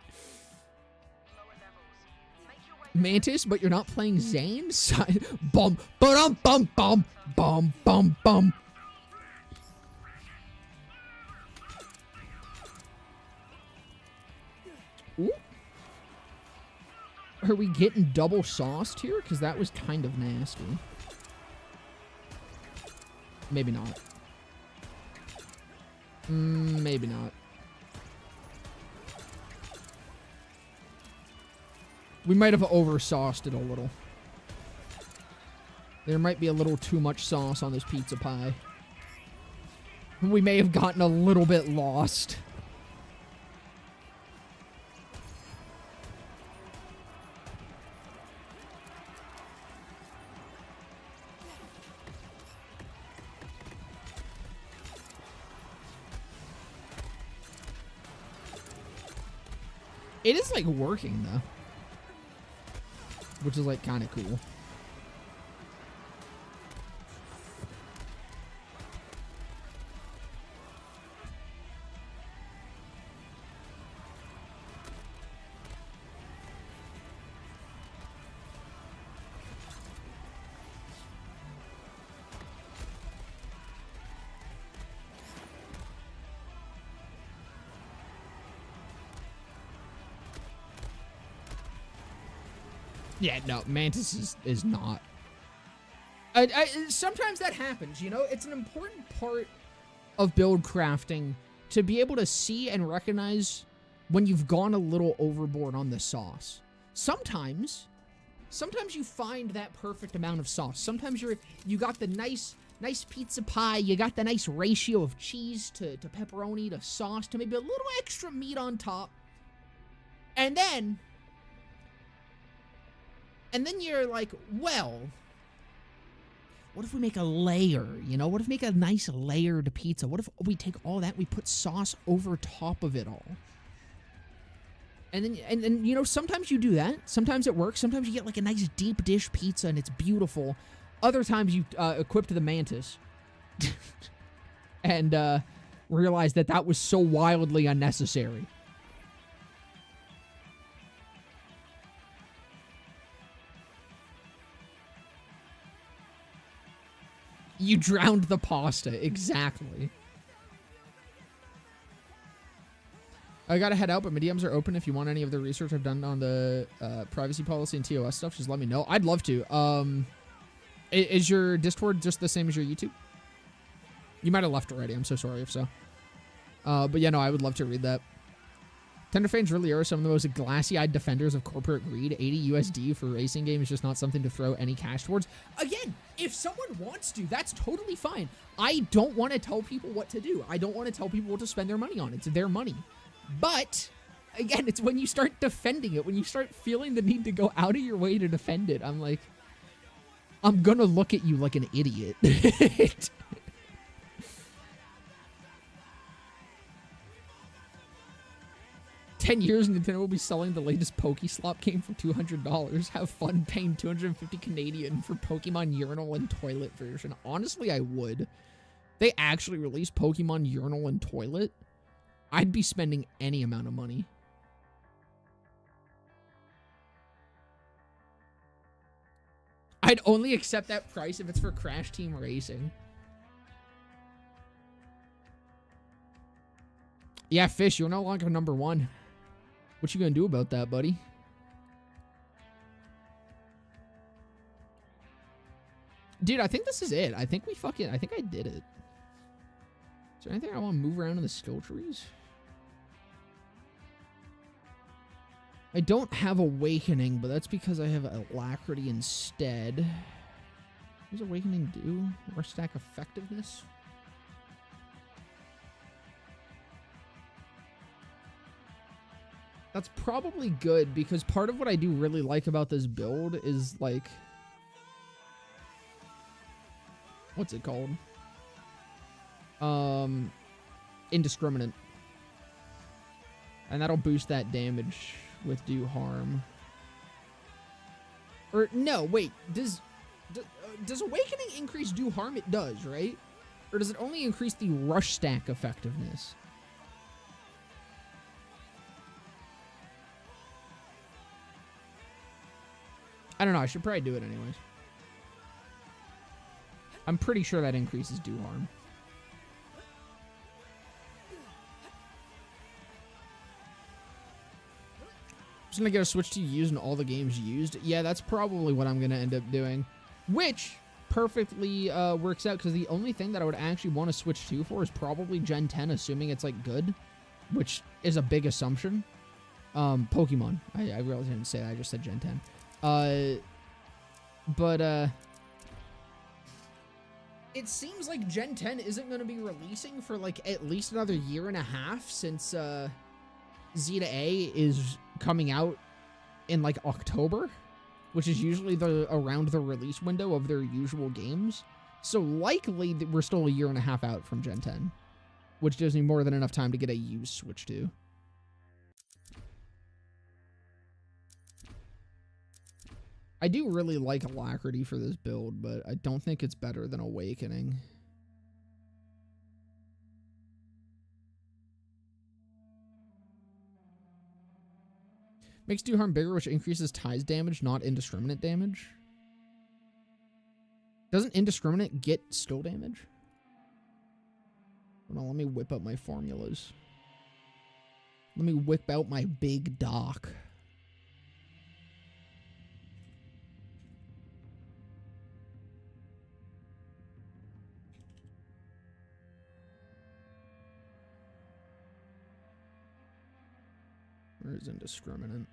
Mantis, but you're not playing Zane? Bum, ba-dum, bum, bum, bum, bum, bum. Ooh. Are we getting double sauced here? Because that was kind of nasty. Maybe not. Maybe not. We might have over-sauced it a little. There might be a little too much sauce on this pizza pie. We may have gotten a little bit lost. It is, like, working, though. Which is, like, kind of cool. Yeah, no, Mantis is not. Sometimes that happens, you know? It's an important part of build crafting to be able to see and recognize when you've gone a little overboard on the sauce. Sometimes you find that perfect amount of sauce. Sometimes you got the nice pizza pie, you got the nice ratio of cheese to pepperoni to sauce to maybe a little extra meat on top. And then you're like, well, what if we make a layer, you know? What if we make a nice layered pizza? What if we take all that, we put sauce over top of it all? And then, you know, sometimes you do that. Sometimes it works. Sometimes you get like a nice deep dish pizza and it's beautiful. Other times you equipped the Mantis and realized that was so wildly unnecessary. You drowned the pasta, exactly. I gotta head out, but my DMs are open if you want any of the research I've done on the privacy policy and TOS stuff. Just let me know. I'd love to. Is your Discord just the same as your YouTube? You might have left already. I'm so sorry if so. But yeah, no, I would love to read that. Tenderfanes really are some of the most glassy-eyed defenders of corporate greed. 80 USD for a racing game is just not something to throw any cash towards. Again, if someone wants to, that's totally fine. I don't want to tell people what to do. I don't want to tell people what to spend their money on. It's their money. But Again, it's when you start defending it, when you start feeling the need to go out of your way to defend it, I'm like, I'm gonna look at you like an idiot. 10 years, Nintendo will be selling the latest Pokeslop game for $200. Have fun paying 250 Canadian for Pokemon Urinal and Toilet version. Honestly, I would. They actually released Pokemon Urinal and Toilet. I'd be spending any amount of money. I'd only accept that price if it's for Crash Team Racing. Yeah, Fish, you're no longer number 1. What you gonna do about that, buddy? Dude, I think this is it. I think I think I did it. Is there anything I want to move around in the skill trees? I don't have Awakening, but that's because I have Alacrity instead. What does Awakening do? Or stack effectiveness? That's probably good, because part of what I do really like about this build is, like... What's it called? Indiscriminate. And that'll boost that damage with do harm. Or, no, wait. Does Awakening increase do harm? It does, right? Or does it only increase the rush stack effectiveness? I don't know. I should probably do it anyways. I'm pretty sure that increases do harm. I'm just gonna get a Switch to use in all the games used. Yeah, that's probably what I'm gonna end up doing. Which perfectly works out, because the only thing that I would actually want to Switch to for is probably Gen 10, assuming it's, like, good. Which is a big assumption. Pokemon. I really didn't say that. I just said Gen 10. It seems like Gen 10 isn't going to be releasing for, like, at least another year and a half, since, Z to A is coming out in, like, October, which is usually around the release window of their usual games. So likely we're still a year and a half out from Gen 10, which gives me more than enough time to get a used Switch to. I do really like Alacrity for this build, but I don't think it's better than Awakening. Makes do harm bigger, which increases Ty's damage, not indiscriminate damage. Doesn't indiscriminate get still damage? Hold on, let me whip up my formulas. Let me whip out my big doc. Where is indiscriminate?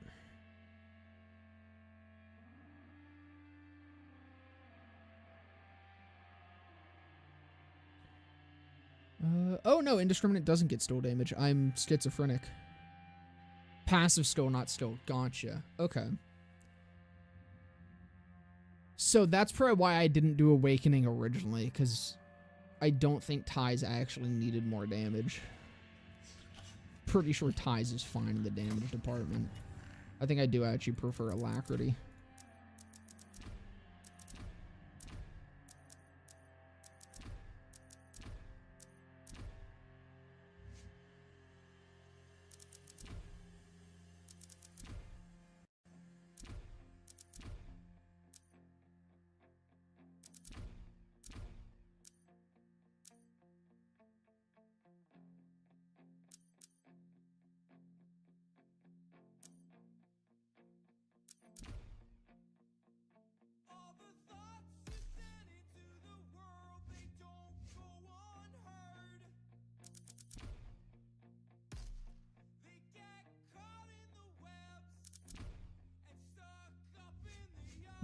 Oh no, indiscriminate doesn't get still damage. I'm schizophrenic. Passive still, not still. Gotcha. Okay. So that's probably why I didn't do Awakening originally, because I don't think Ty's actually needed more damage. Pretty sure Ty's is fine in the damage department. I think I do actually prefer Alacrity.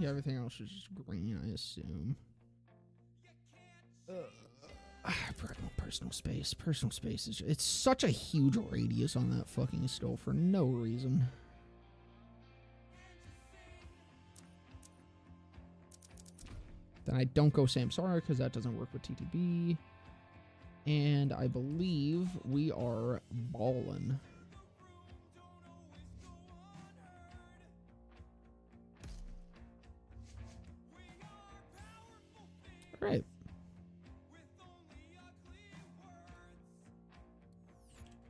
Yeah, everything else is just green, I assume. Primal personal space. Personal space is... It's such a huge radius on that fucking stove for no reason. Then I don't go Samsara because that doesn't work with TTB. And I believe we are ballin'. All right.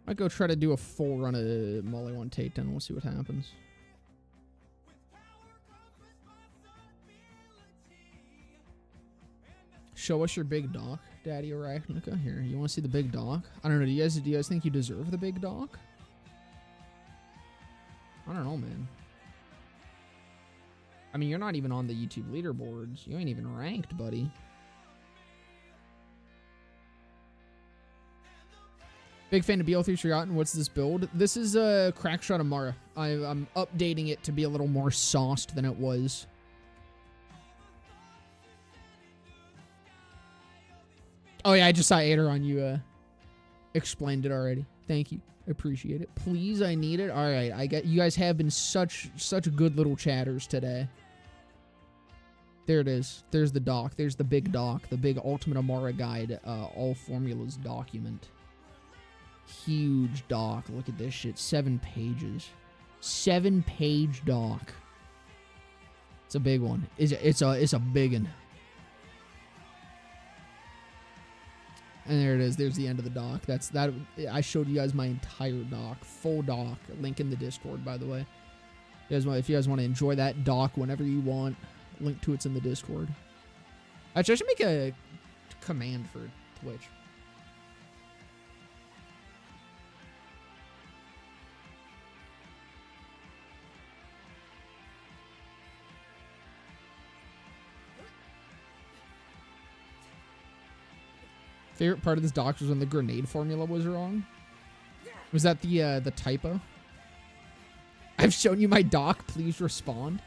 Might go try to do a full run of Molly 1 takedown. We'll see what happens. Show us your big dock, Daddy Arachnica. Here, you want to see the big dock? I don't know. Do you guys think you deserve the big dock? I don't know, man. I mean, you're not even on the YouTube leaderboards. You ain't even ranked, buddy. Big fan of BL3 Forgotten. What's this build? This is a Crackshot Amara. I'm updating it to be a little more sauced than it was. Oh yeah, I just saw Aderon. You explained it already. Thank you. I appreciate it. Please, I need it. All right, you guys have been such good little chatters today. There it is. There's the doc. There's the big doc. The big Ultimate Amara Guide, all formulas document. Huge doc. Look at this shit. 7 pages. 7-page doc. It's a big one. It's a big one. And there it is. There's the end of the doc. That's that. I showed you guys my entire doc, full doc. Link in the Discord, by the way. If you guys want to enjoy that doc whenever you want, link to it's in the Discord. Actually, I should make a command for Twitch. Favorite part of this doc was when the grenade formula was wrong. Was that the typo? I've shown you my doc. Please respond.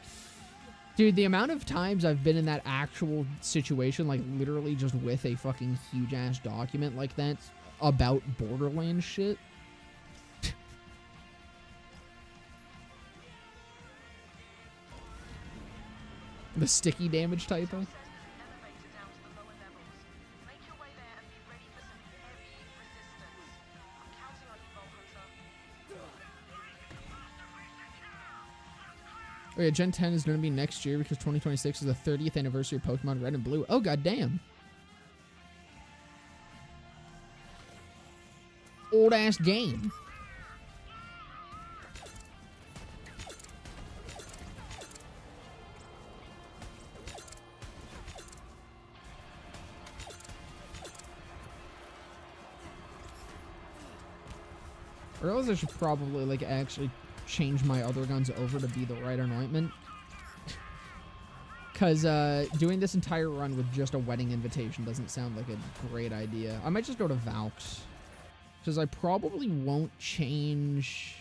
Dude, the amount of times I've been in that actual situation, like literally just with a fucking huge ass document like that about Borderlands shit. The sticky damage typo. Oh yeah, Gen 10 is going to be next year because 2026 is the 30th anniversary of Pokemon Red and Blue. Oh, goddamn. Old-ass game. I realize I should probably, like, actually change my other guns over to be the right anointment. Because doing this entire run with just a wedding invitation doesn't sound like a great idea. I might just go to Valks. Because I probably won't change...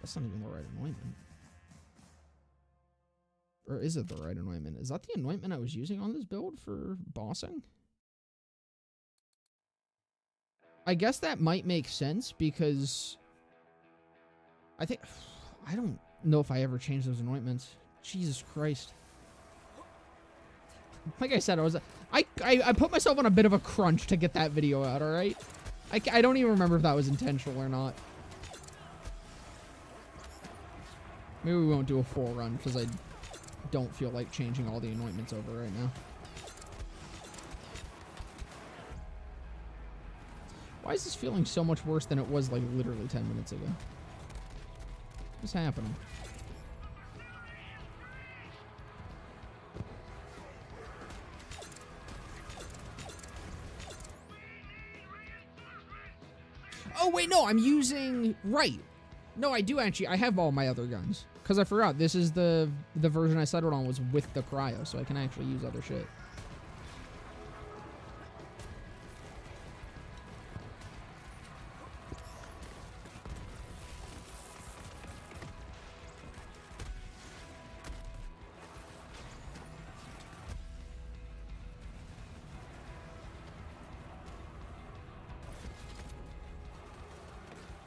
That's not even the right anointment. Or is it the right anointment? Is that the anointment I was using on this build for bossing? I guess that might make sense because... I don't know if I ever changed those anointments. Jesus Christ. Like I said, I put myself on a bit of a crunch to get that video out, alright? I don't even remember if that was intentional or not. Maybe we won't do a full run because I don't feel like changing all the anointments over right now. Why is this feeling so much worse than it was like literally 10 minutes ago? What's happening? Oh, wait, no, I'm using... Right. No, I do actually. I have all my other guns. Because I forgot, this is the version I settled on was with the cryo, so I can actually use other shit.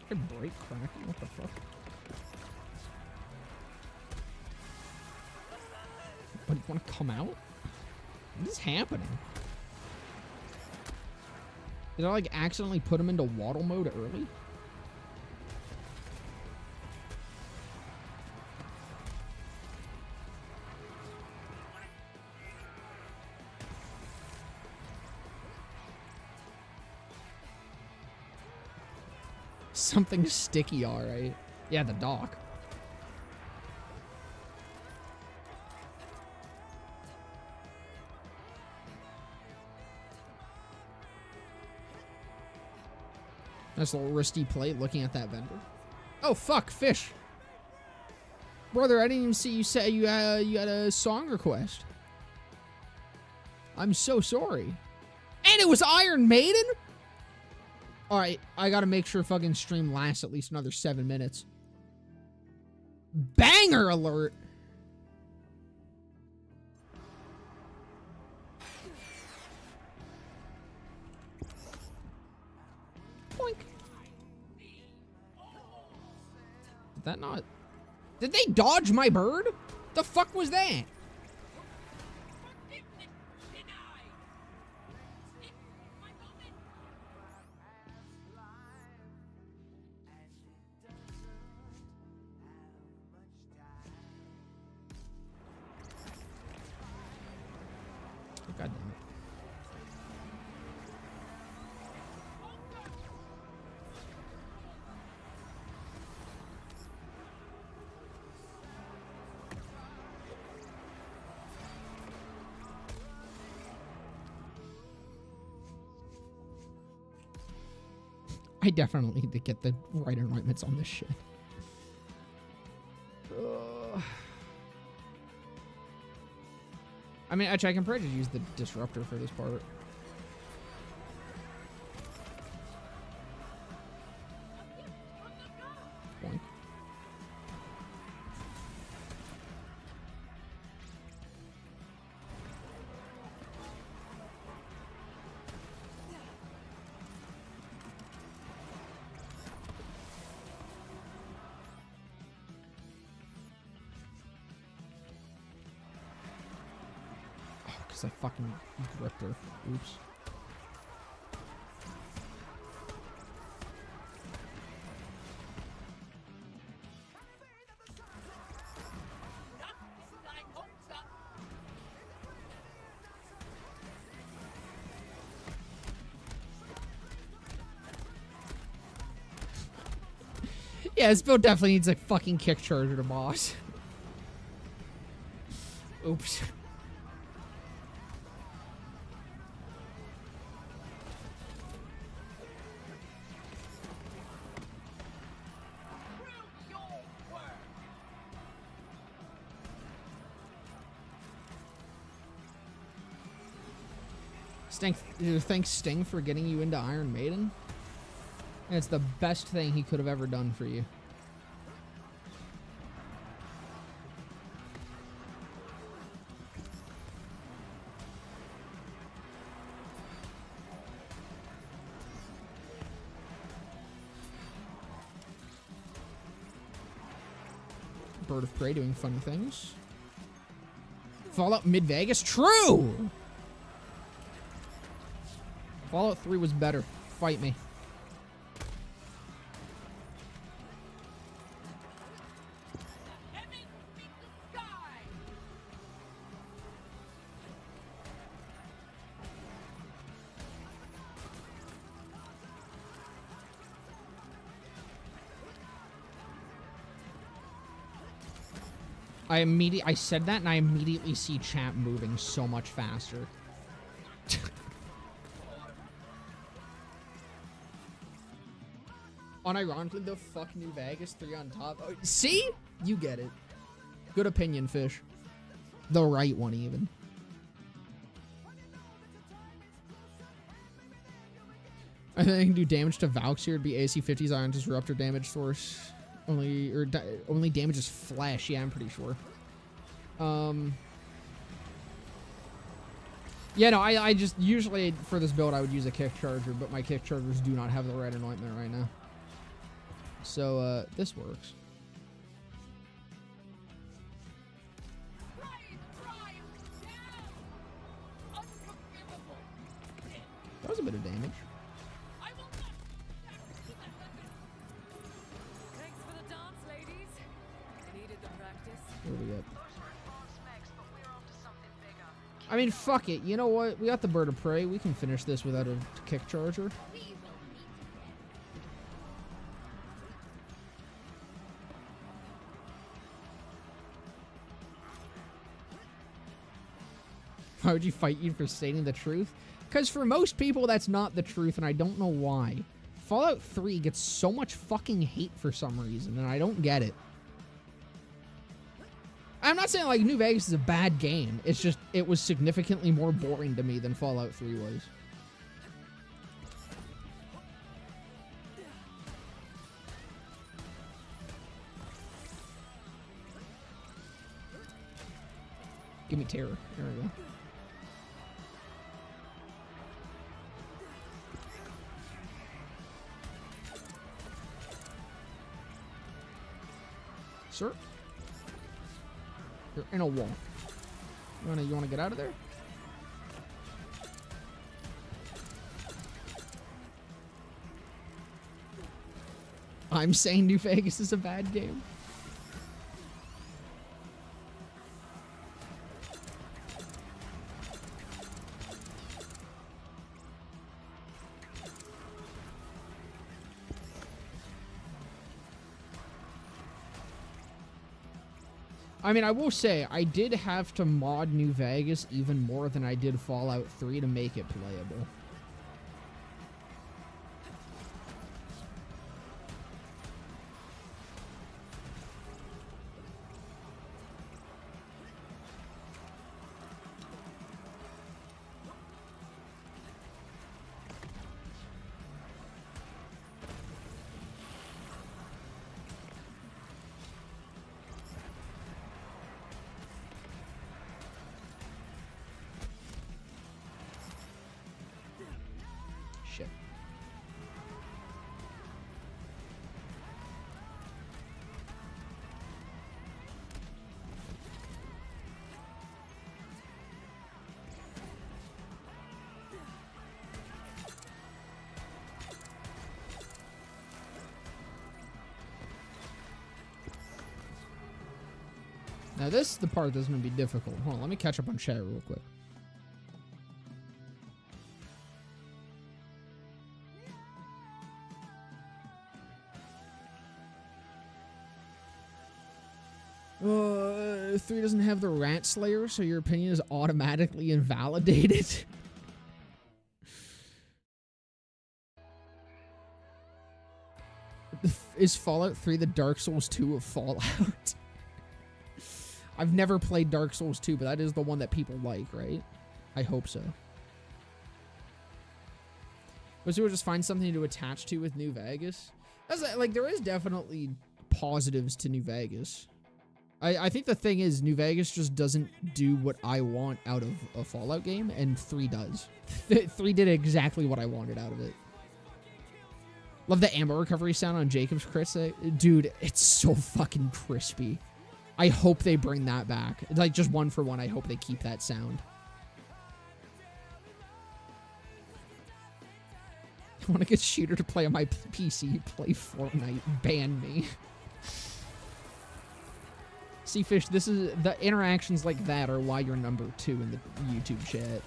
Fucking brake cracking. What the fuck? But you want to come out? What is happening? Did I like accidentally put him into waddle mode early? Something sticky, alright. Yeah, the dock. Nice little wristy plate looking at that vendor. Oh, fuck, fish. Brother, I didn't even see you say you had a song request. I'm so sorry. And it was Iron Maiden? Alright, I gotta make sure fucking stream lasts at least another 7 minutes. Banger alert! Boink. Did that not... Did they dodge my bird? The fuck was that? God damn it. I definitely need to get the right anointments on this shit. I mean, actually, I can probably just use the disruptor for this part. Boink. I fucking gripped her. Oops. Yeah, this build definitely needs a fucking kick charger to boss. Oops. Thanks Sting for getting you into Iron Maiden. And it's the best thing he could have ever done for you. Bird of Prey doing funny things. Fallout Mid-Vegas? True! Fallout 3 was better. Fight me. I said that and I immediately see chat moving so much faster. Unironically, the fuck New Vegas 3 on top. Oh, see? You get it. Good opinion, Fish. The right one, even. I think I can do damage to Valks here. It'd be AC 50's Iron Disruptor damage source. Only damages flesh. Yeah, I'm pretty sure. Yeah, no, I just... Usually, for this build, I would use a kick charger, but my kick chargers do not have the right anointment right now. So, this works. That was a bit of damage. Thanks for the dance, ladies. I needed the practice. What do we got? I mean, fuck it. You know what? We got the bird of prey. We can finish this without a kick charger. Why would you fight you for stating the truth? Because for most people, that's not the truth, and I don't know why. Fallout 3 gets so much fucking hate for some reason, and I don't get it. I'm not saying, like, New Vegas is a bad game. It's just, it was significantly more boring to me than Fallout 3 was. Give me terror. There we go. Sir? You're in a wall. You wanna get out of there? I'm saying New Vegas is a bad game. I mean, I will say, I did have to mod New Vegas even more than I did Fallout 3 to make it playable. Shit. Now this is the part that's going to be difficult. Hold on, let me catch up on chat real quick. Uh, 3 doesn't have the Rat Slayer, so your opinion is automatically invalidated. Is Fallout 3 the Dark Souls 2 of Fallout? I've never played Dark Souls 2, but that is the one that people like, right? I hope so. Was it just find something to attach to with New Vegas? That's like, there is definitely positives to New Vegas. I think the thing is, New Vegas just doesn't do what I want out of a Fallout game, and 3 does. 3 did exactly what I wanted out of it. Love the ammo recovery sound on Jacob's crits. Dude, it's so fucking crispy. I hope they bring that back. Like, just 1 for 1, I hope they keep that sound. I want to get Shooter to play on my PC. Play Fortnite. Ban me. See, Fish, this is the interactions like that are why you're number 2 in the YouTube chat.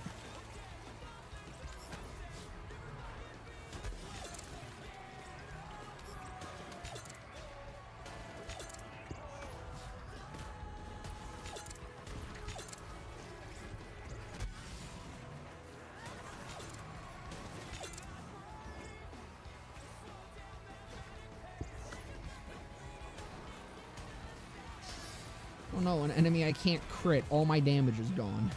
Oh no, an enemy I can't crit. All my damage is gone.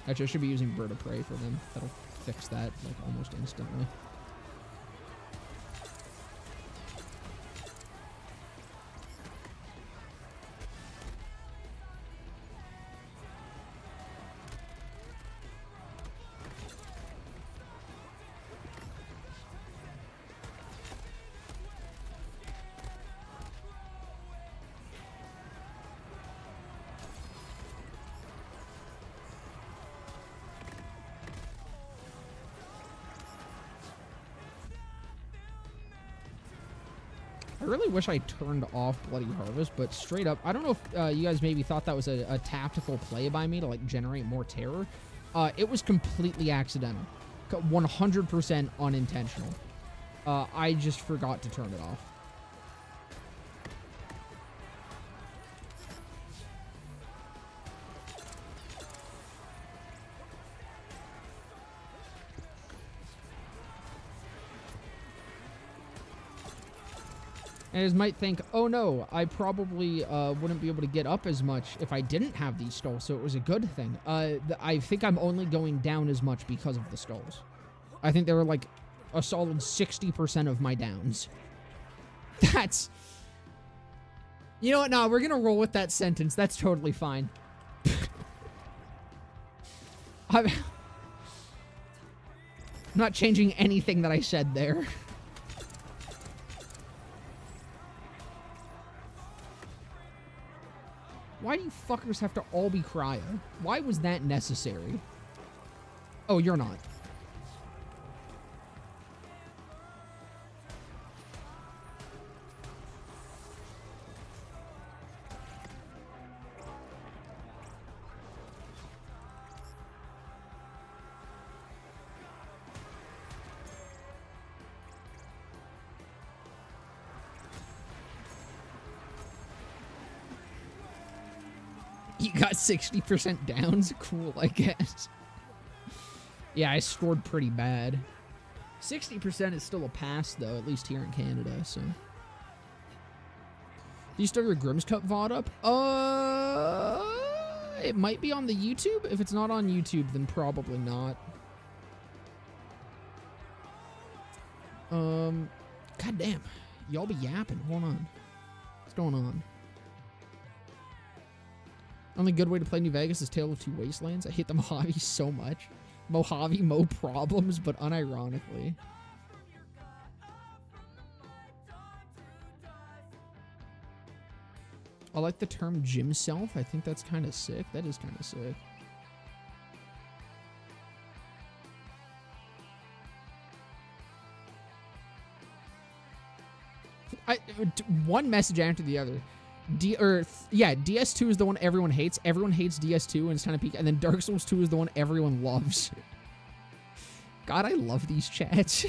Actually, I should be using Bird of Prey for them. That'll fix that, like, almost instantly. I really wish I turned off Bloody Harvest, but straight up, I don't know if you guys maybe thought that was a tactical play by me to, like, generate more terror. It was completely accidental. 100% unintentional. I just forgot to turn it off. And you guys might think, oh no, I probably wouldn't be able to get up as much if I didn't have these skulls, so it was a good thing. I think I'm only going down as much because of the skulls. I think they were like a solid 60% of my downs. That's... You know what? No, we're gonna roll with that sentence. That's totally fine. I'm not changing anything that I said there. Why do you fuckers have to all be cryo? Why was that necessary? Oh, you're not. You got 60% downs? Cool, I guess. Yeah, I scored pretty bad. 60% is still a pass, though, at least here in Canada, so. Do you still have your Grimm's Cup VOD up? It might be on the YouTube. If it's not on YouTube, then probably not. God damn. Y'all be yapping. Hold on. What's going on? Only good way to play New Vegas is Tale of Two Wastelands. I hate the Mojave so much. Mojave, mo problems, but unironically. I like the term gym self. I think that's kind of sick. That is kind of sick. One message after the other. DS2 is the one everyone hates. Everyone hates DS2 and it's kind of peak. And then Dark Souls 2 is the one everyone loves. God, I love these chats.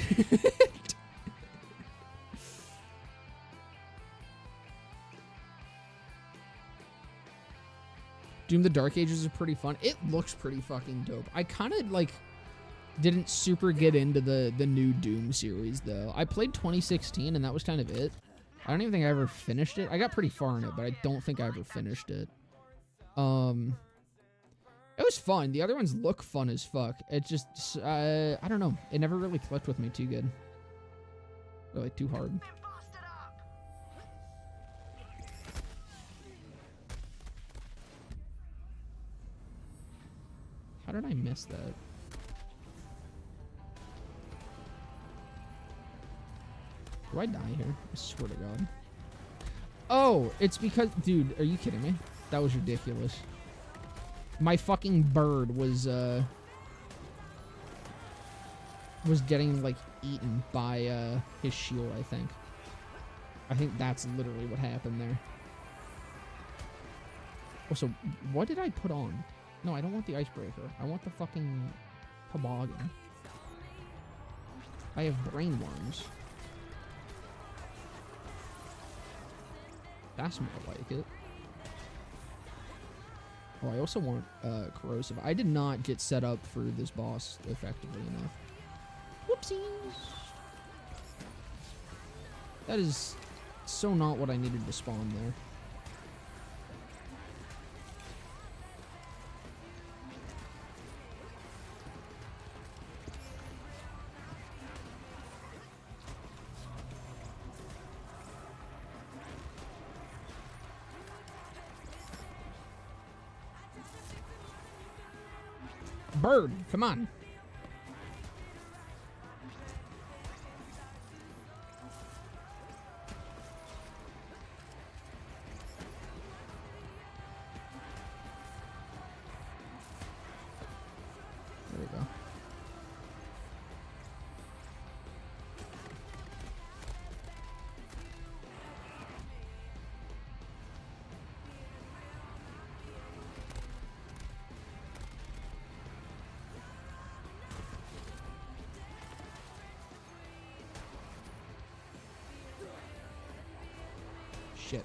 Doom the Dark Ages is pretty fun. It looks pretty fucking dope. I kind of, like, didn't super get into the new Doom series, though. I played 2016, and that was kind of it. I don't even think I ever finished it. I got pretty far in it, but I don't think I ever finished it. It was fun. The other ones look fun as fuck. It just, I don't know. It never really clicked with me too good. Or, like, too hard. How did I miss that? Do I die here? I swear to God. Oh, it's because... Dude, are you kidding me? That was ridiculous. My fucking bird was getting, like, eaten by, his shield, I think. I think that's literally what happened there. Also, what did I put on? No, I don't want the icebreaker. I want the fucking toboggan. I have brain worms. That's more like it. Oh, I also want corrosive. I did not get set up for this boss effectively enough. Whoopsies. That is so not what I needed to spawn there. Bird, come on. There we go. shit.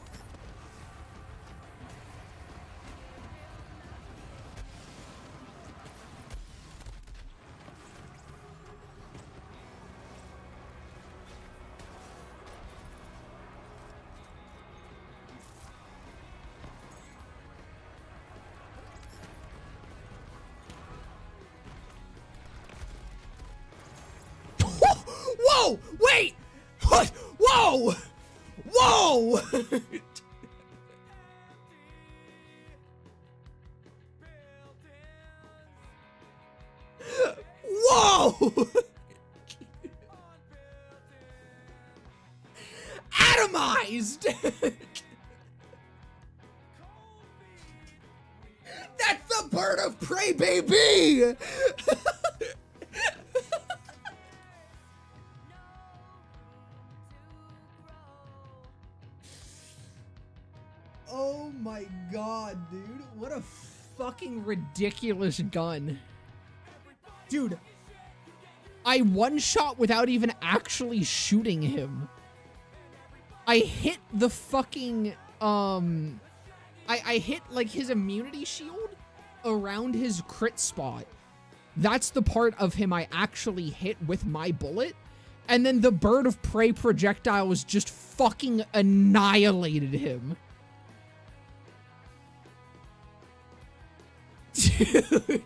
Whoa! Wait! What? Whoa! Whoa! Whoa! Atomized! That's the bird of prey, baby! Oh my god, dude. What a fucking ridiculous gun. Dude, I one-shot without even actually shooting him. I hit the fucking, I hit, like, his immunity shield around his crit spot. That's the part of him I actually hit with my bullet. And then the bird of prey projectiles just fucking annihilated him. Dude.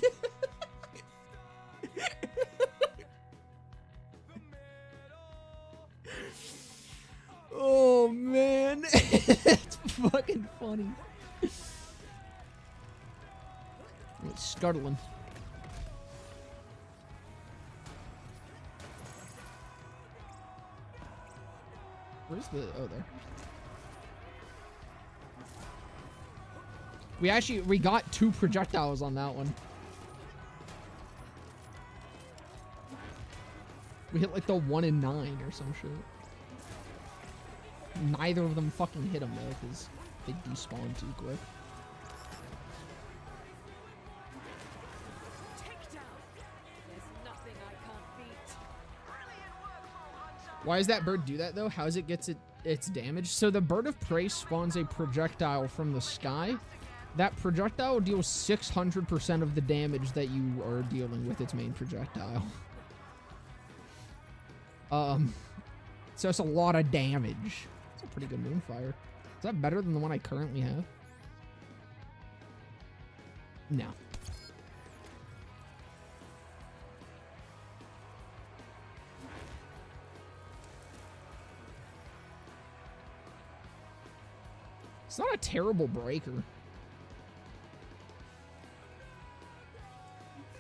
Oh man, it's fucking funny. It's startling. Where's the, oh, there. We got 2 projectiles on that one. We hit like the 1 in 9 or some shit. Neither of them fucking hit him though, because they despawn too quick. Why does that bird do that though? How does it get its damage? So the bird of prey spawns a projectile from the sky. That projectile deals 600% of the damage that you are dealing with its main projectile. So it's a lot of damage. It's a pretty good moonfire. Is that better than the one I currently have? No. It's not a terrible breaker.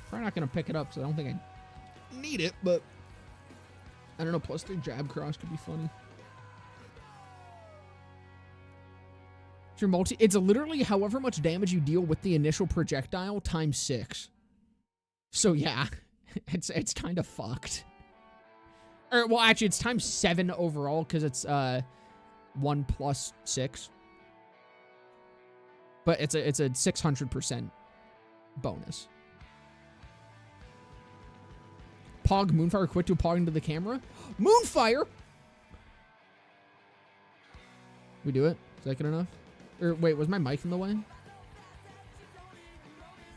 Probably not going to pick it up, so I don't think I need it, but I don't know, plus 3 jab cross could be funny. It's literally however much damage you deal with the initial projectile times 6. So yeah, it's kind of fucked. Or, well, actually, it's times 7 overall, because it's 1 plus 6. But it's a 600% bonus. Pog Moonfire quit to pog into the camera. Moonfire! We do it? Is that good enough? Or wait, was my mic in the way?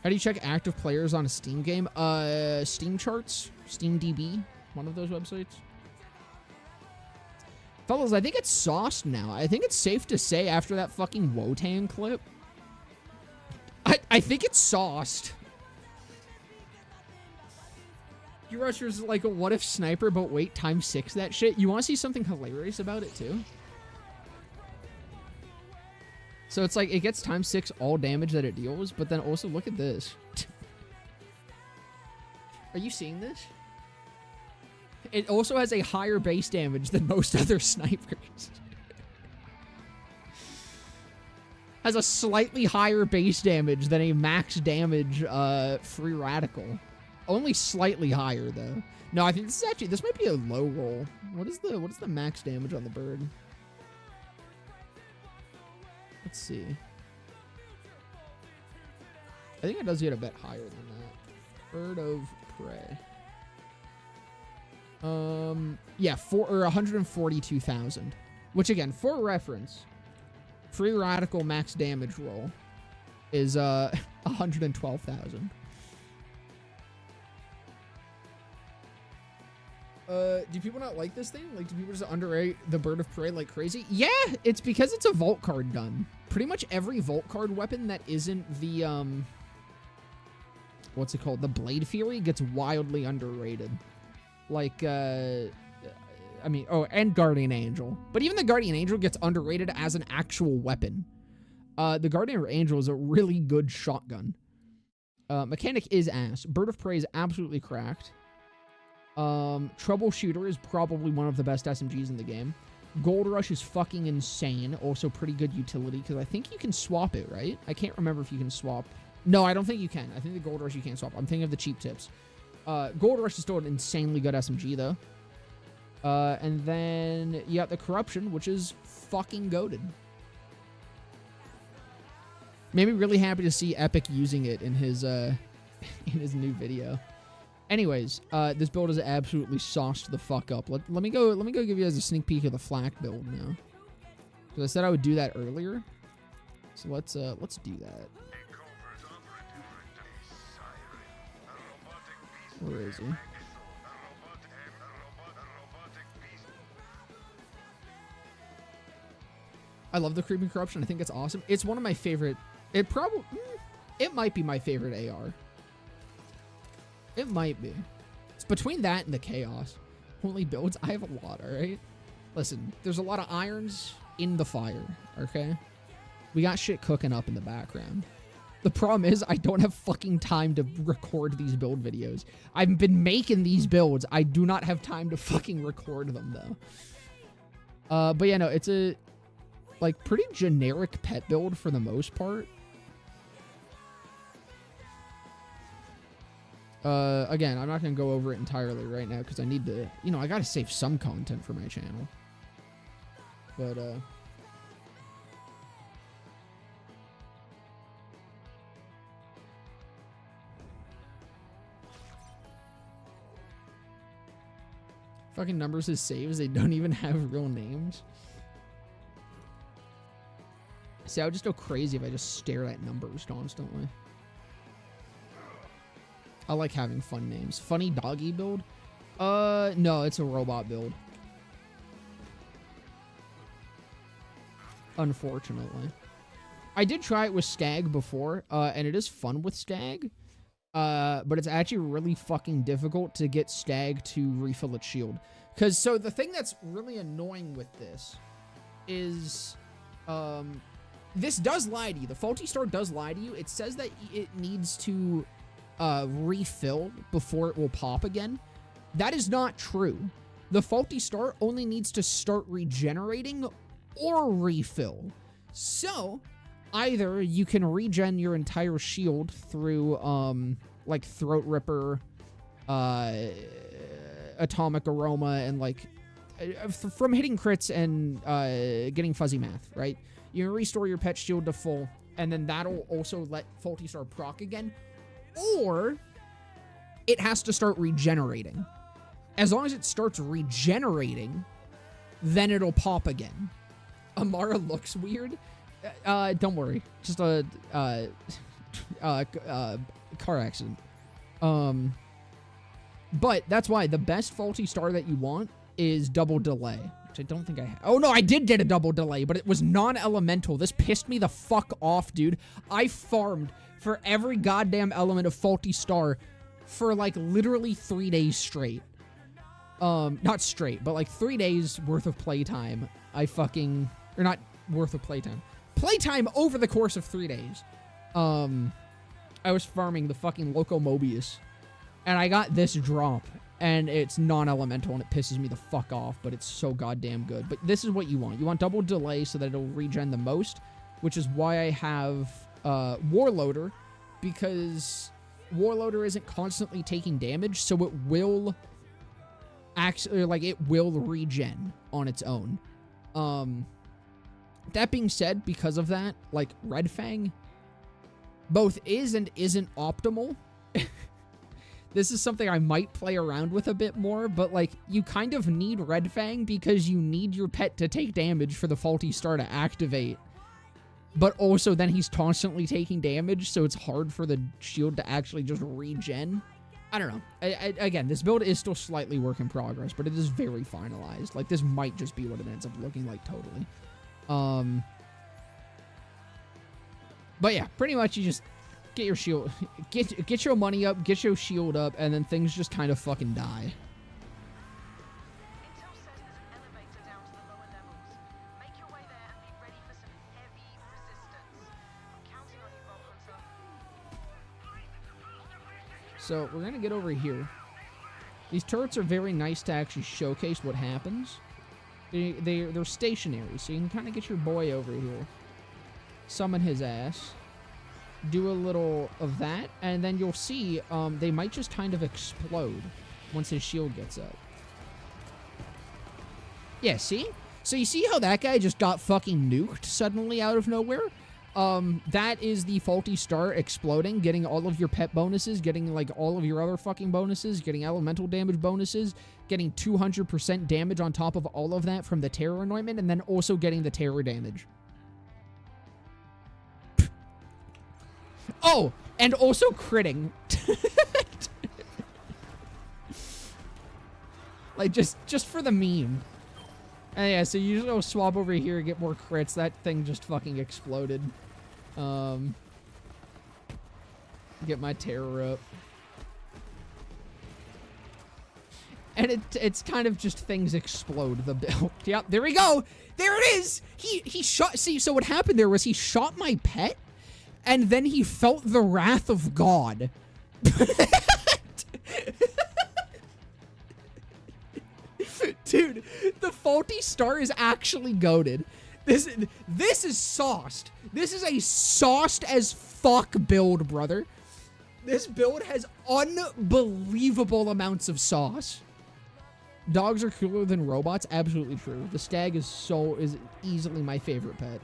How do you check active players on a Steam game? Steam charts, SteamDB, one of those websites. Fellas, I think it's sauced now. I think it's safe to say after that fucking Wotan clip. I think it's sauced. Rusher's like a what if sniper, but wait, times 6 that shit. You want to see something hilarious about it too? So it's like it gets times 6 all damage that it deals, but then also look at this. Are you seeing this? It also has a higher base damage than most other snipers. Has a slightly higher base damage than a max damage free radical. Only slightly higher though. No, I think this might be a low roll. What is the max damage on the bird? Let's see. I think it does get a bit higher than that. Bird of prey. Yeah, 142,000. Which again, for reference, Free radical max damage roll is 112,000. Do people not like this thing? Like, do people just underrate the Bird of Prey like crazy? Yeah, it's because it's a Vault card gun. Pretty much every Vault card weapon that isn't the, what's it called? The Blade Fury gets wildly underrated. Like, I mean, oh, and Guardian Angel. But even the Guardian Angel gets underrated as an actual weapon. The Guardian Angel is a really good shotgun. Mechanic is ass. Bird of Prey is absolutely cracked. Troubleshooter is probably one of the best SMGs in the game. Gold Rush is fucking insane. Also pretty good utility, because I think you can swap it, right? I can't remember if you can swap. No, I don't think you can. I think the Gold Rush you can't swap. I'm thinking of the cheap tips. Gold Rush is still an insanely good SMG, though. And then you got the Corruption, which is fucking goated. Made me really happy to see Epic using it in his new video. Anyways, this build is absolutely sauced the fuck up. Let me go give you guys a sneak peek of the Flak build now. Because I said I would do that earlier. So let's do that. Where is he? I love the Creeping Corruption. I think it's awesome. It's one of my favorite. It might be my favorite AR. It might be. It's between that and the Chaos. Only builds. I have a lot, alright? Listen, there's a lot of irons in the fire, okay? We got shit cooking up in the background. The problem is I don't have fucking time to record these build videos. I've been making these builds. I do not have time to fucking record them, though. But yeah, no, it's a, like, pretty generic pet build for the most part. Again, I'm not going to go over it entirely right now because I need to, you know, I got to save some content for my channel. But, fucking numbers his saves, they don't even have real names. See, I would just go crazy if I just stared at numbers constantly. I like having fun names. Funny doggy build? No, it's a robot build. Unfortunately. I did try it with Stag before, and it is fun with Stag. But it's actually really fucking difficult to get Stag to refill its shield. Because, so the thing that's really annoying with this is, this does lie to you. The Faulty Star does lie to you. It says that it needs to refill before it will pop again. That is not true. The Faulty Star only needs to start regenerating or refill. So, either you can regen your entire shield through, like, Throat Ripper, Atomic Aroma, and, like, from hitting crits and getting Fuzzy Math, right? You can restore your pet shield to full, and then that'll also let Faulty Star proc again. Or it has to start regenerating. As long as it starts regenerating, then it'll pop again. Amara looks weird. Don't worry. Just a car accident. But that's why the best Faulty Star that you want is Double Delay. Which I don't think I have. Oh, no, I did get a Double Delay, but it was non-elemental. This pissed me the fuck off, dude. I farmed for every goddamn element of Faulty Star for, like, literally 3 days straight. Not straight, but, like, 3 days worth of playtime. I fucking... Or not worth of playtime. Playtime over the course of 3 days. I was farming the fucking Loco Mobius. And I got this drop. And it's non-elemental, and it pisses me the fuck off, but it's so goddamn good. But this is what you want. You want Double Delay so that it'll regen the most, which is why I have... Warloader, because Warloader isn't constantly taking damage, so it will actually, like, it will regen on its own. That being said, because of that, like, Red Fang both is and isn't optimal. This is something I might play around with a bit more, but, like, you kind of need Red Fang because you need your pet to take damage for the Faulty Star to activate but also then he's constantly taking damage, so it's hard for the shield to actually just regen. I don't know. Again, this build is still slightly work in progress, but it is very finalized. Like, this might just be what it ends up looking like totally. But yeah, pretty much you just get your shield, get your money up, get your shield up, and then things just kind of fucking die. Intel says there's an elevator down to the lower levels. Make your way there and be ready for some heavy resistance. I'm counting on you, Vault Hunter. So we're gonna get over here. These turrets are very nice to actually showcase what happens. They're stationary, so you can kind of get your boy over here, summon his ass, do a little of that, and then you'll see they might just kind of explode once his shield gets up. Yeah, see? So you see how that guy just got fucking nuked suddenly out of nowhere? That is the faulty star exploding, getting all of your pet bonuses, getting like all of your other fucking bonuses, getting elemental damage bonuses, getting 200% damage on top of all of that from the terror anointment, and then also getting the terror damage. Oh, and also critting. Like, just for the meme. And yeah, so you usually will swap over here, get more crits. That thing just fucking exploded. Get my terror up. And it's kind of just things explode the build. Yep, there we go. There it is. He shot. See, so what happened there was he shot my pet, and then he felt the wrath of God. Dude, the faulty star is actually goated. This is sauced. This is a sauced as fuck build, brother. This build has unbelievable amounts of sauce. Dogs are cooler than robots. Absolutely true. The stag is easily my favorite pet.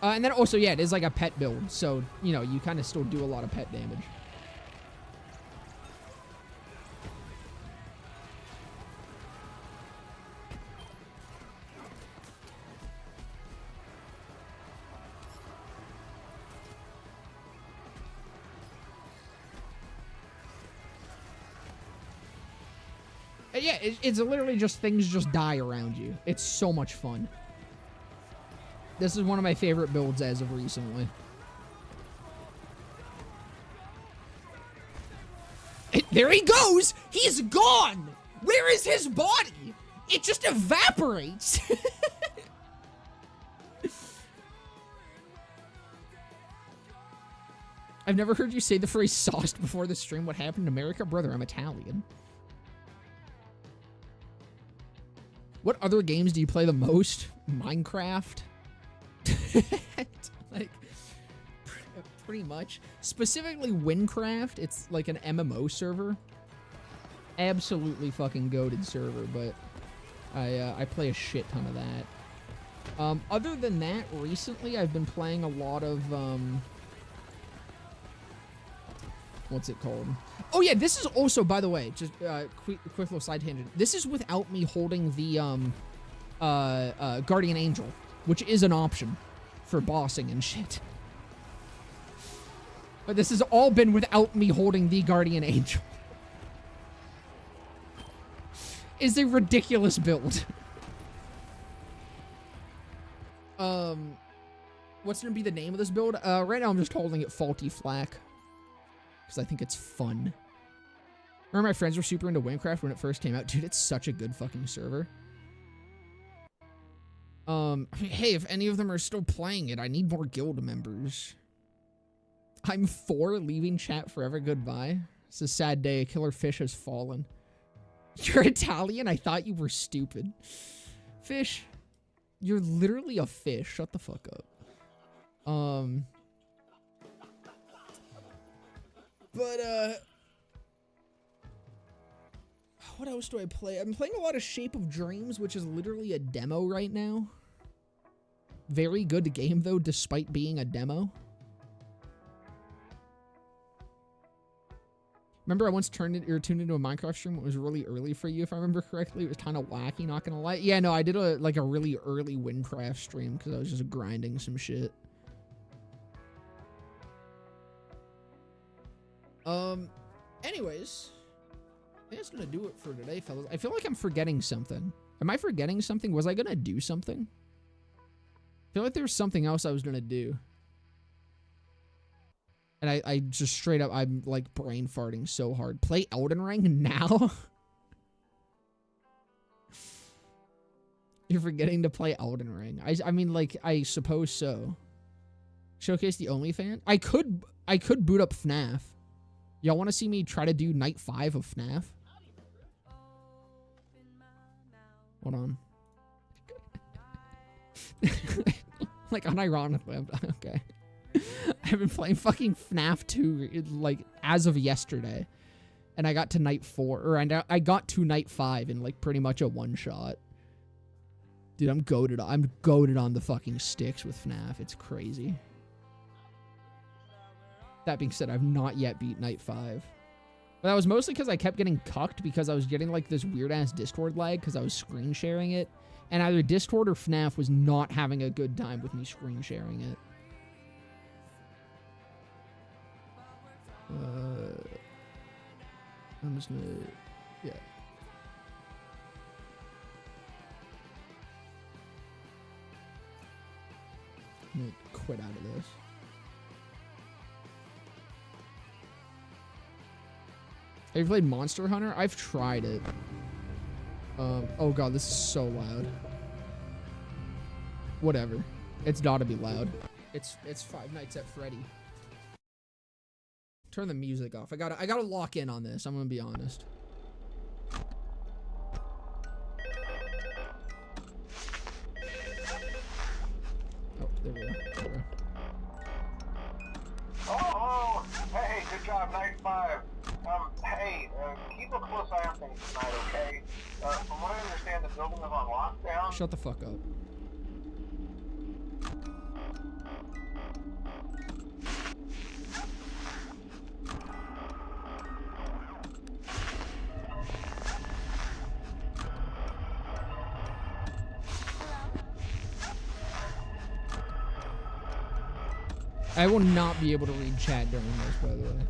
And then also, yeah, it is like a pet build, so, you know, you kind of still do a lot of pet damage. Yeah, it's literally just things just die around you. It's so much fun. This is one of my favorite builds as of recently. There he goes! He's gone! Where is his body? It just evaporates! I've never heard you say the phrase sauced before the stream. What happened in America? Brother, I'm Italian. What other games do you play the most? Minecraft? Like, pretty much. Specifically Winecraft, it's like an MMO server. Absolutely fucking goated server, but I play a shit ton of that. Other than that, recently I've been playing a lot of, what's it called? Oh yeah, this is also, by the way, just quick little side tangent. This is without me holding the Guardian Angel, which is an option for bossing and shit. But this has all been without me holding the Guardian Angel. Is a ridiculous build. What's gonna be the name of this build? Right now I'm just holding it Faulty Flak, because I think it's fun. Remember my friends were super into Winecraft when it first came out? Dude, it's such a good fucking server. Hey, if any of them are still playing it, I need more guild members. I'm 4, leaving chat forever, goodbye. It's a sad day, a killer fish has fallen. You're Italian? I thought you were stupid. Fish, you're literally a fish, shut the fuck up. What else do I play? I'm playing a lot of Shape of Dreams, which is literally a demo right now. Very good game, though, despite being a demo. Remember I once tuned into a Minecraft stream. It was really early for you, if I remember correctly. It was kind of wacky, not gonna lie. Yeah, no, I did a really early Windcraft stream because I was just grinding some shit. Anyways, I think that's gonna do it for today, fellas. I feel like I'm forgetting something. Am I forgetting something? Was I gonna do something? I feel like there was something else I was gonna do. And I just straight up, I'm like brain farting so hard. Play Elden Ring now? You're forgetting to play Elden Ring. I mean, like, I suppose so. Showcase the OnlyFans? I could boot up FNAF. Y'all want to see me try to do night 5 of FNAF? Hold on. Like, unironically, I'm okay. I've been playing fucking FNAF 2, like, as of yesterday. And I got to night 4, or I got to night 5 in, like, pretty much a one-shot. Dude, I'm goated on the fucking sticks with FNAF. It's crazy. That being said, I've not yet beat night 5. But that was mostly because I kept getting cucked because I was getting, like, this weird-ass Discord lag because I was screen sharing it. And either Discord or FNAF was not having a good time with me screen sharing it. I'm just gonna, yeah. I'm gonna quit out of this. Have you played Monster Hunter? I've tried it. Oh god, this is so loud. Whatever. It's gotta be loud. It's Five Nights at Freddy. Turn the music off. I gotta lock in on this. I'm gonna be honest. Oh, there we go. There we go. Oh, hey, good job, night 5. Hey, keep a close eye on things tonight, okay? From what I understand, the building is on lockdown. Shut the fuck up. I will not be able to read chat during this, by the way.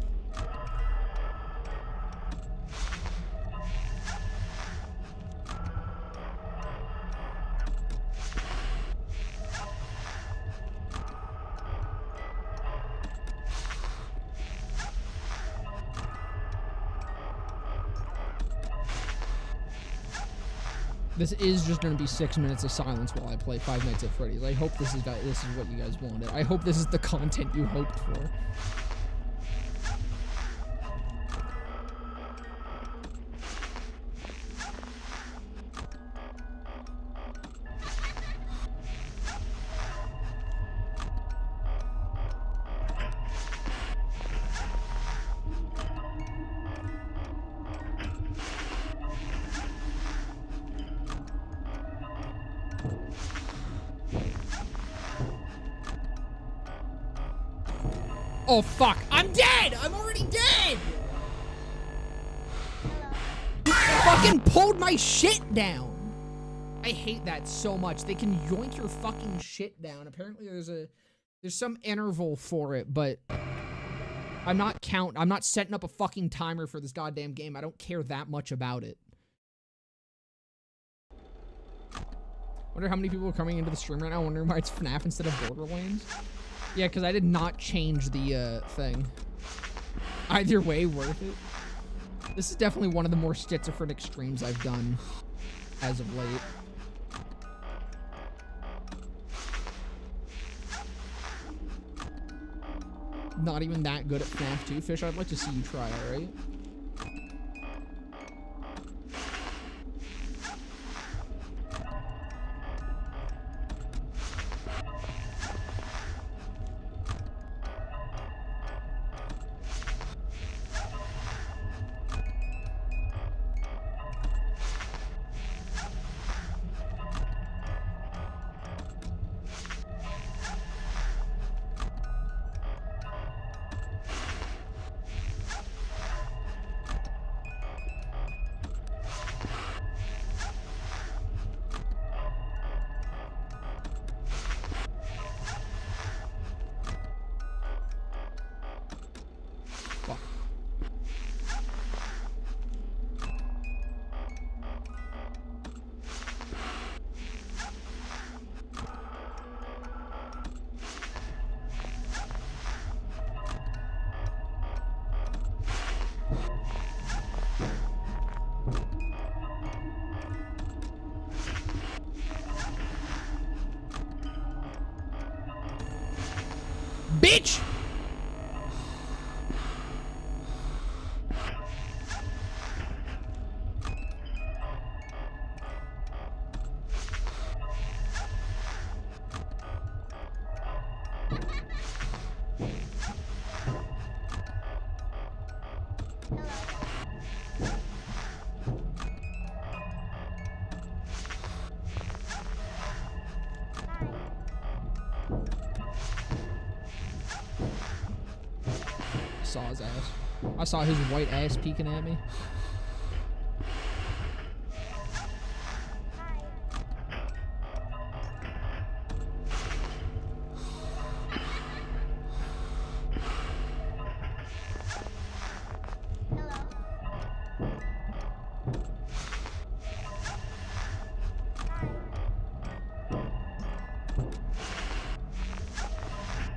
This is just going to be 6 minutes of silence while I play Five Nights at Freddy's. I hope this is what you guys wanted. I hope this is the content you hoped for. Oh, fuck. I'm dead! I'm already dead! Fucking pulled my shit down. I hate that so much. They can yoink your fucking shit down. Apparently there's some interval for it, but I'm not setting up a fucking timer for this goddamn game. I don't care that much about it. Wonder how many people are coming into the stream right now wondering why it's FNAF instead of Borderlands. Yeah, because I did not change the thing. Either way, worth it. This is definitely one of the more schizophrenic streams I've done as of late. Not even that good at FNAF 2. Fish, I'd like to see you try, alright? Bitch! Saw his ass. I saw his white ass peeking at me.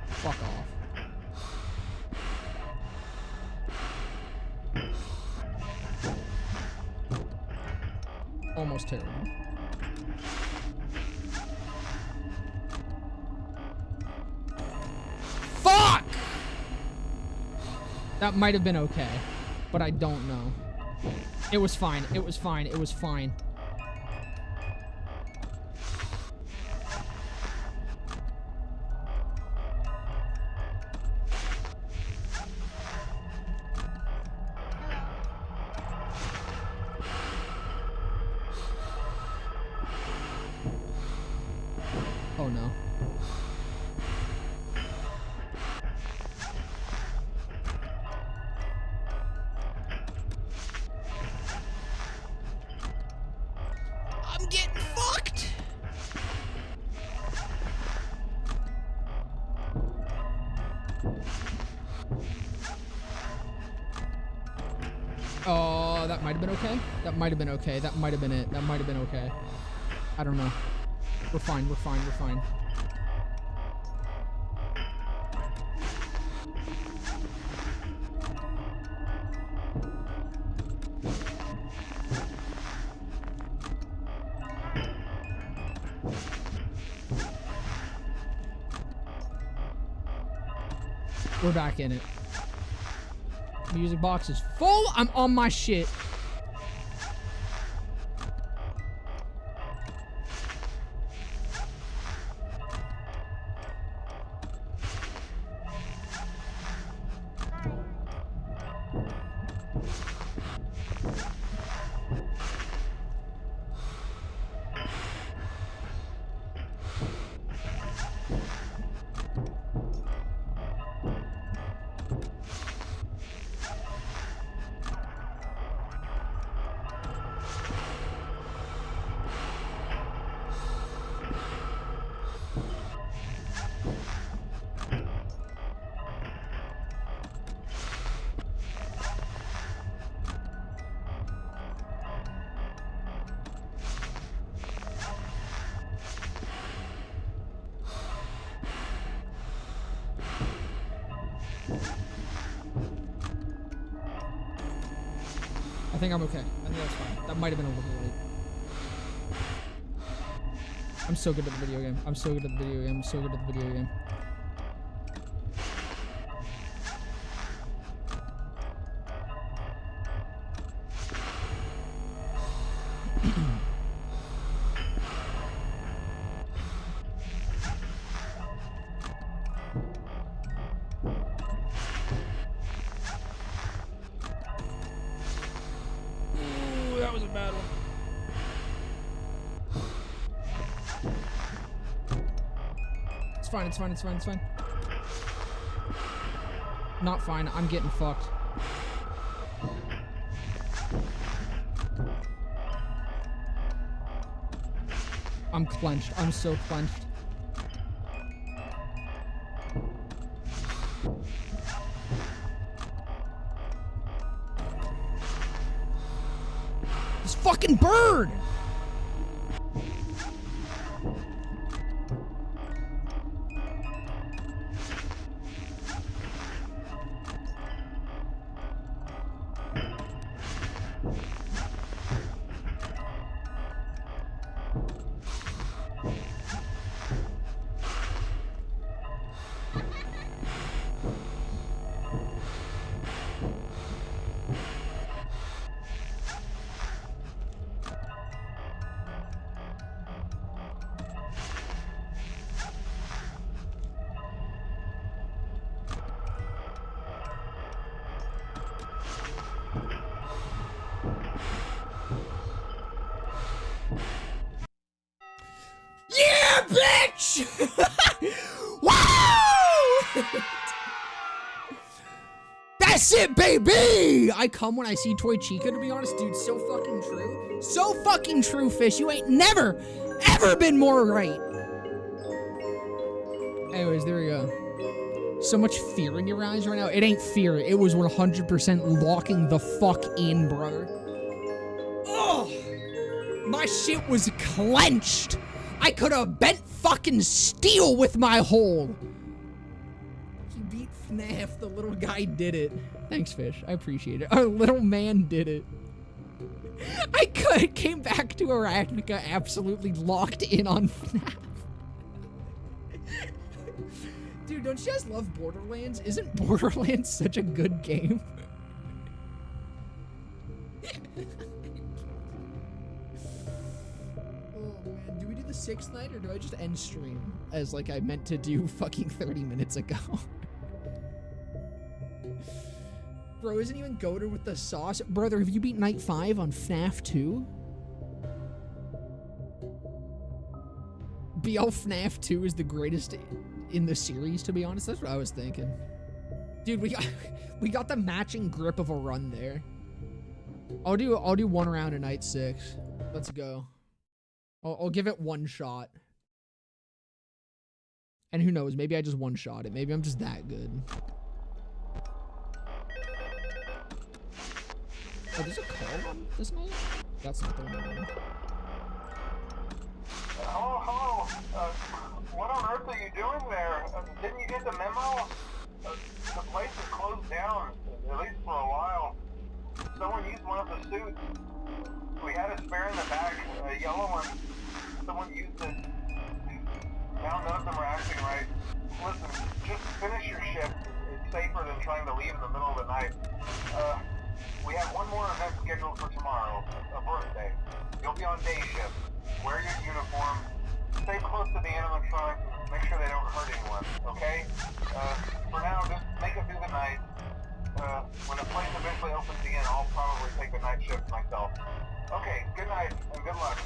Fuck off. Almost terrible. Fuck! That might have been okay, but I don't know. It was fine. It was fine. It was fine. Oh no. I'm getting fucked. Oh, that might have been okay. That might have been okay. That might have been it. That might have been okay. I don't know. We're fine, we're fine, we're fine. We're back in it. Music box is full. I'm on my shit. I think I'm okay. I think that's fine. That might have been a little late. I'm so good at the video game. I'm so good at the video game. I'm so good at the video game. That was a bad one. It's fine, it's fine, it's fine, it's fine. Not fine, I'm getting fucked. I'm clenched, I'm so clenched. This fucking bird! it, baby! I come when I see Toy Chica, to be honest, dude. So fucking true. So fucking true, Fish. You ain't never, ever been more right. Anyways, there we go. So much fear in your eyes right now. It ain't fear. It was 100% locking the fuck in, brother. Oh! My shit was clenched. I could have bent fucking steel with my hole. He beat FNAF. The little guy did it. Thanks, Fish. I appreciate it. Our little man did it. I came back to Arachnica absolutely locked in on FNAF. Dude, don't you guys love Borderlands? Isn't Borderlands such a good game? Oh man, do we do the 6th night or do I just end stream as like I meant to do fucking 30 minutes ago? Bro, isn't even goated with the sauce? Brother, have you beat night 5 on FNAF 2? BL FNAF 2 is the greatest in the series, to be honest. That's what I was thinking. Dude, we got the matching grip of a run there. I'll do 1 round in night 6. Let's go. I'll give it 1 shot. And who knows, maybe I just 1-shot it. Maybe I'm just that good. Oh, there's a call on this night? That's not the one. Hello. What on earth are you doing there? Didn't you get the memo? The place is closed down, at least for a while. Someone used one of the suits. We had a spare in the back, a yellow one. Someone used it. Now none of them are acting right. Listen, just finish your shift. It's safer than trying to leave in the middle of the night. We have one more event scheduled for tomorrow, a birthday. You'll be on day shift. Wear your uniform. Stay close to the animatronics and make sure they don't hurt anyone, okay? For now, just make it through the night. When the place eventually opens again, I'll probably take the night shift myself. Okay, good night and good luck.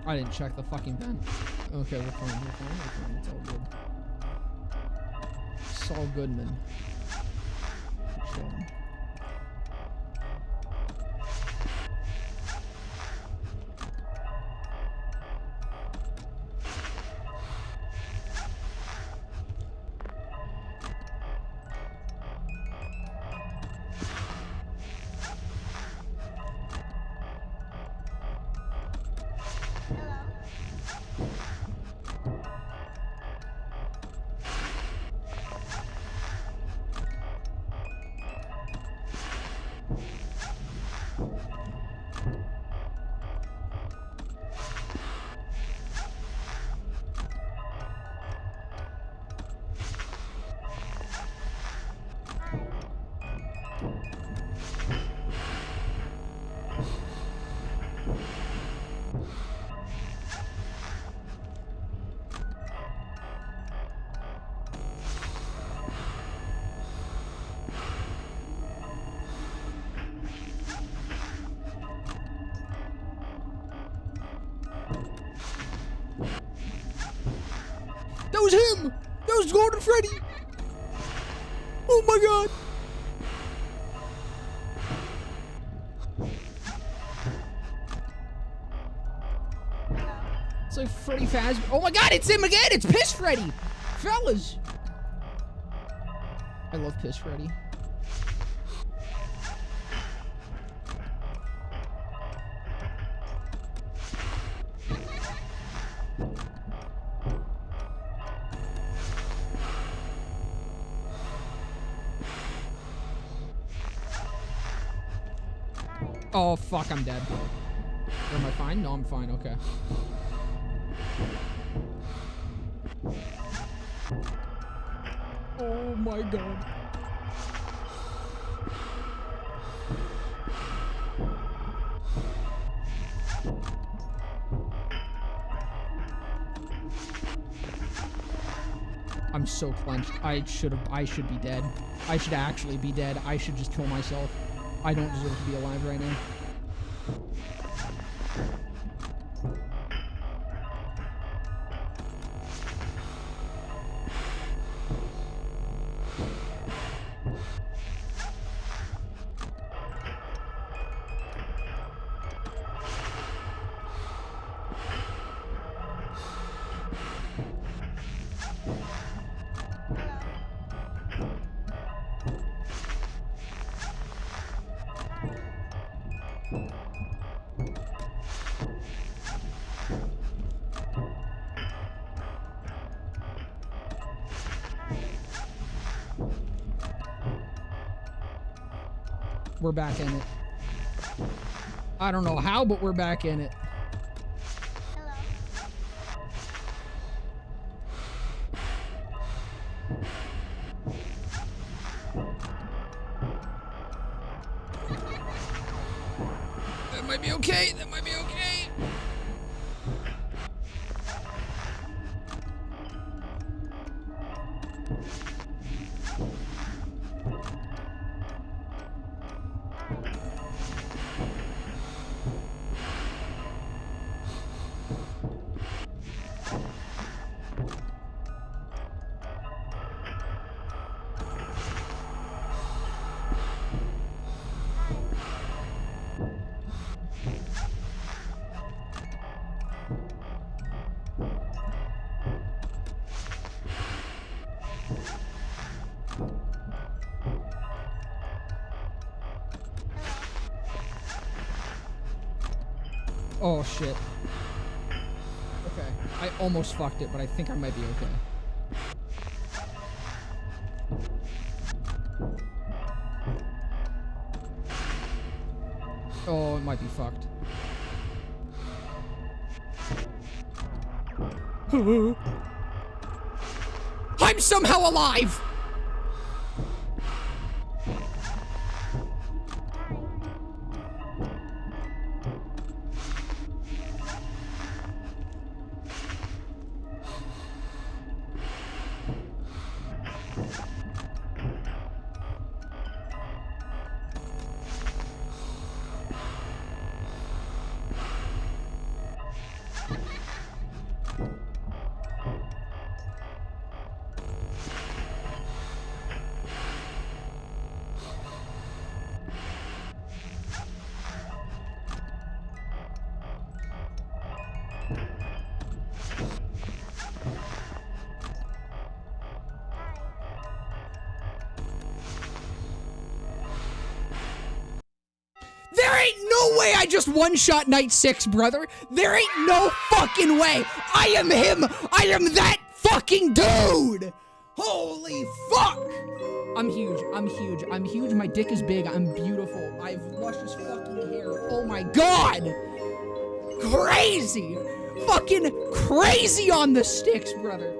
I didn't check the fucking vent. Okay, we're fine. It's all good. Saul Goodman. Chilling. That was him! That was Golden Freddy! Oh my god! It's like Freddy Fazbear. Oh my god, it's him again! It's Piss Freddy! Fellas! I love Piss Freddy. Oh fuck, I'm dead. Or am I fine? No, I'm fine. Okay. Oh my god. I'm so clenched. I should be dead. I should actually be dead. I should just kill myself. I don't deserve to be alive right now. We're back in it. I don't know how, but we're back in it. That might be okay. That might be okay. Oh, shit. Okay. I almost fucked it, but I think I might be okay. Oh, it might be fucked. I'm somehow alive! No way I just one-shot night 6, brother. There ain't no fucking way. I am him. I am that fucking dude. Holy fuck. I'm huge. I'm huge. I'm huge. My dick is big. I'm beautiful. I have luscious fucking hair. Oh my god. Crazy. Fucking crazy on the sticks, brother.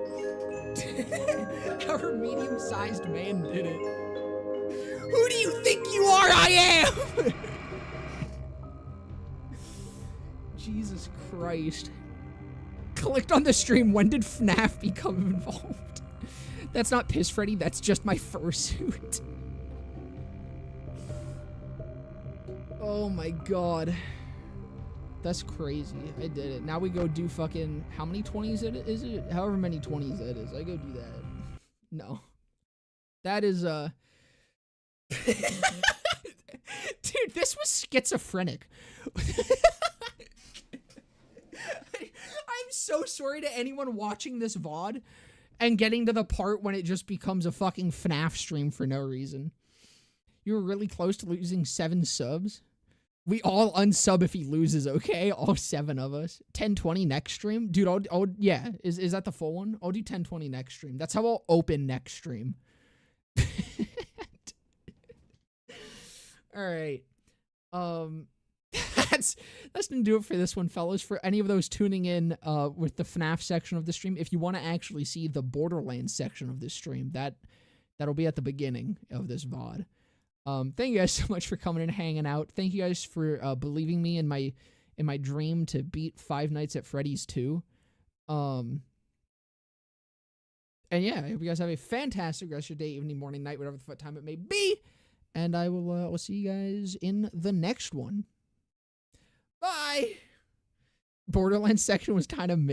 Our medium-sized man did it. Who do you think you are? I am. Jesus Christ. Clicked on the stream. When did FNAF become involved? That's not Piss Freddy. That's just my fursuit. Oh my god. That's crazy. I did it. Now we go do fucking... How many 20s is it? However many 20s that is. I go do that. No. That is, Dude, this was schizophrenic. I'm so sorry to anyone watching this VOD and getting to the part when it just becomes a fucking FNAF stream for no reason. You were really close to losing 7 subs. We all unsub if he loses, okay? All 7 of us. 1020 next stream? Dude, yeah. Is that the full one? I'll do 1020 next stream. That's how I'll open next stream. Alright. That's gonna do it for this one, fellas. For any of those tuning in with the FNAF section of the stream, if you want to actually see the Borderlands section of this stream, that'll be at the beginning of this VOD. Thank you guys so much for coming and hanging out. Thank you guys for believing me in my dream to beat Five Nights at Freddy's 2. And yeah, I hope you guys have a fantastic rest of your day, evening, morning, night, whatever the time it may be. And I will see you guys in the next one. Bye! Borderlands section was kind of mid.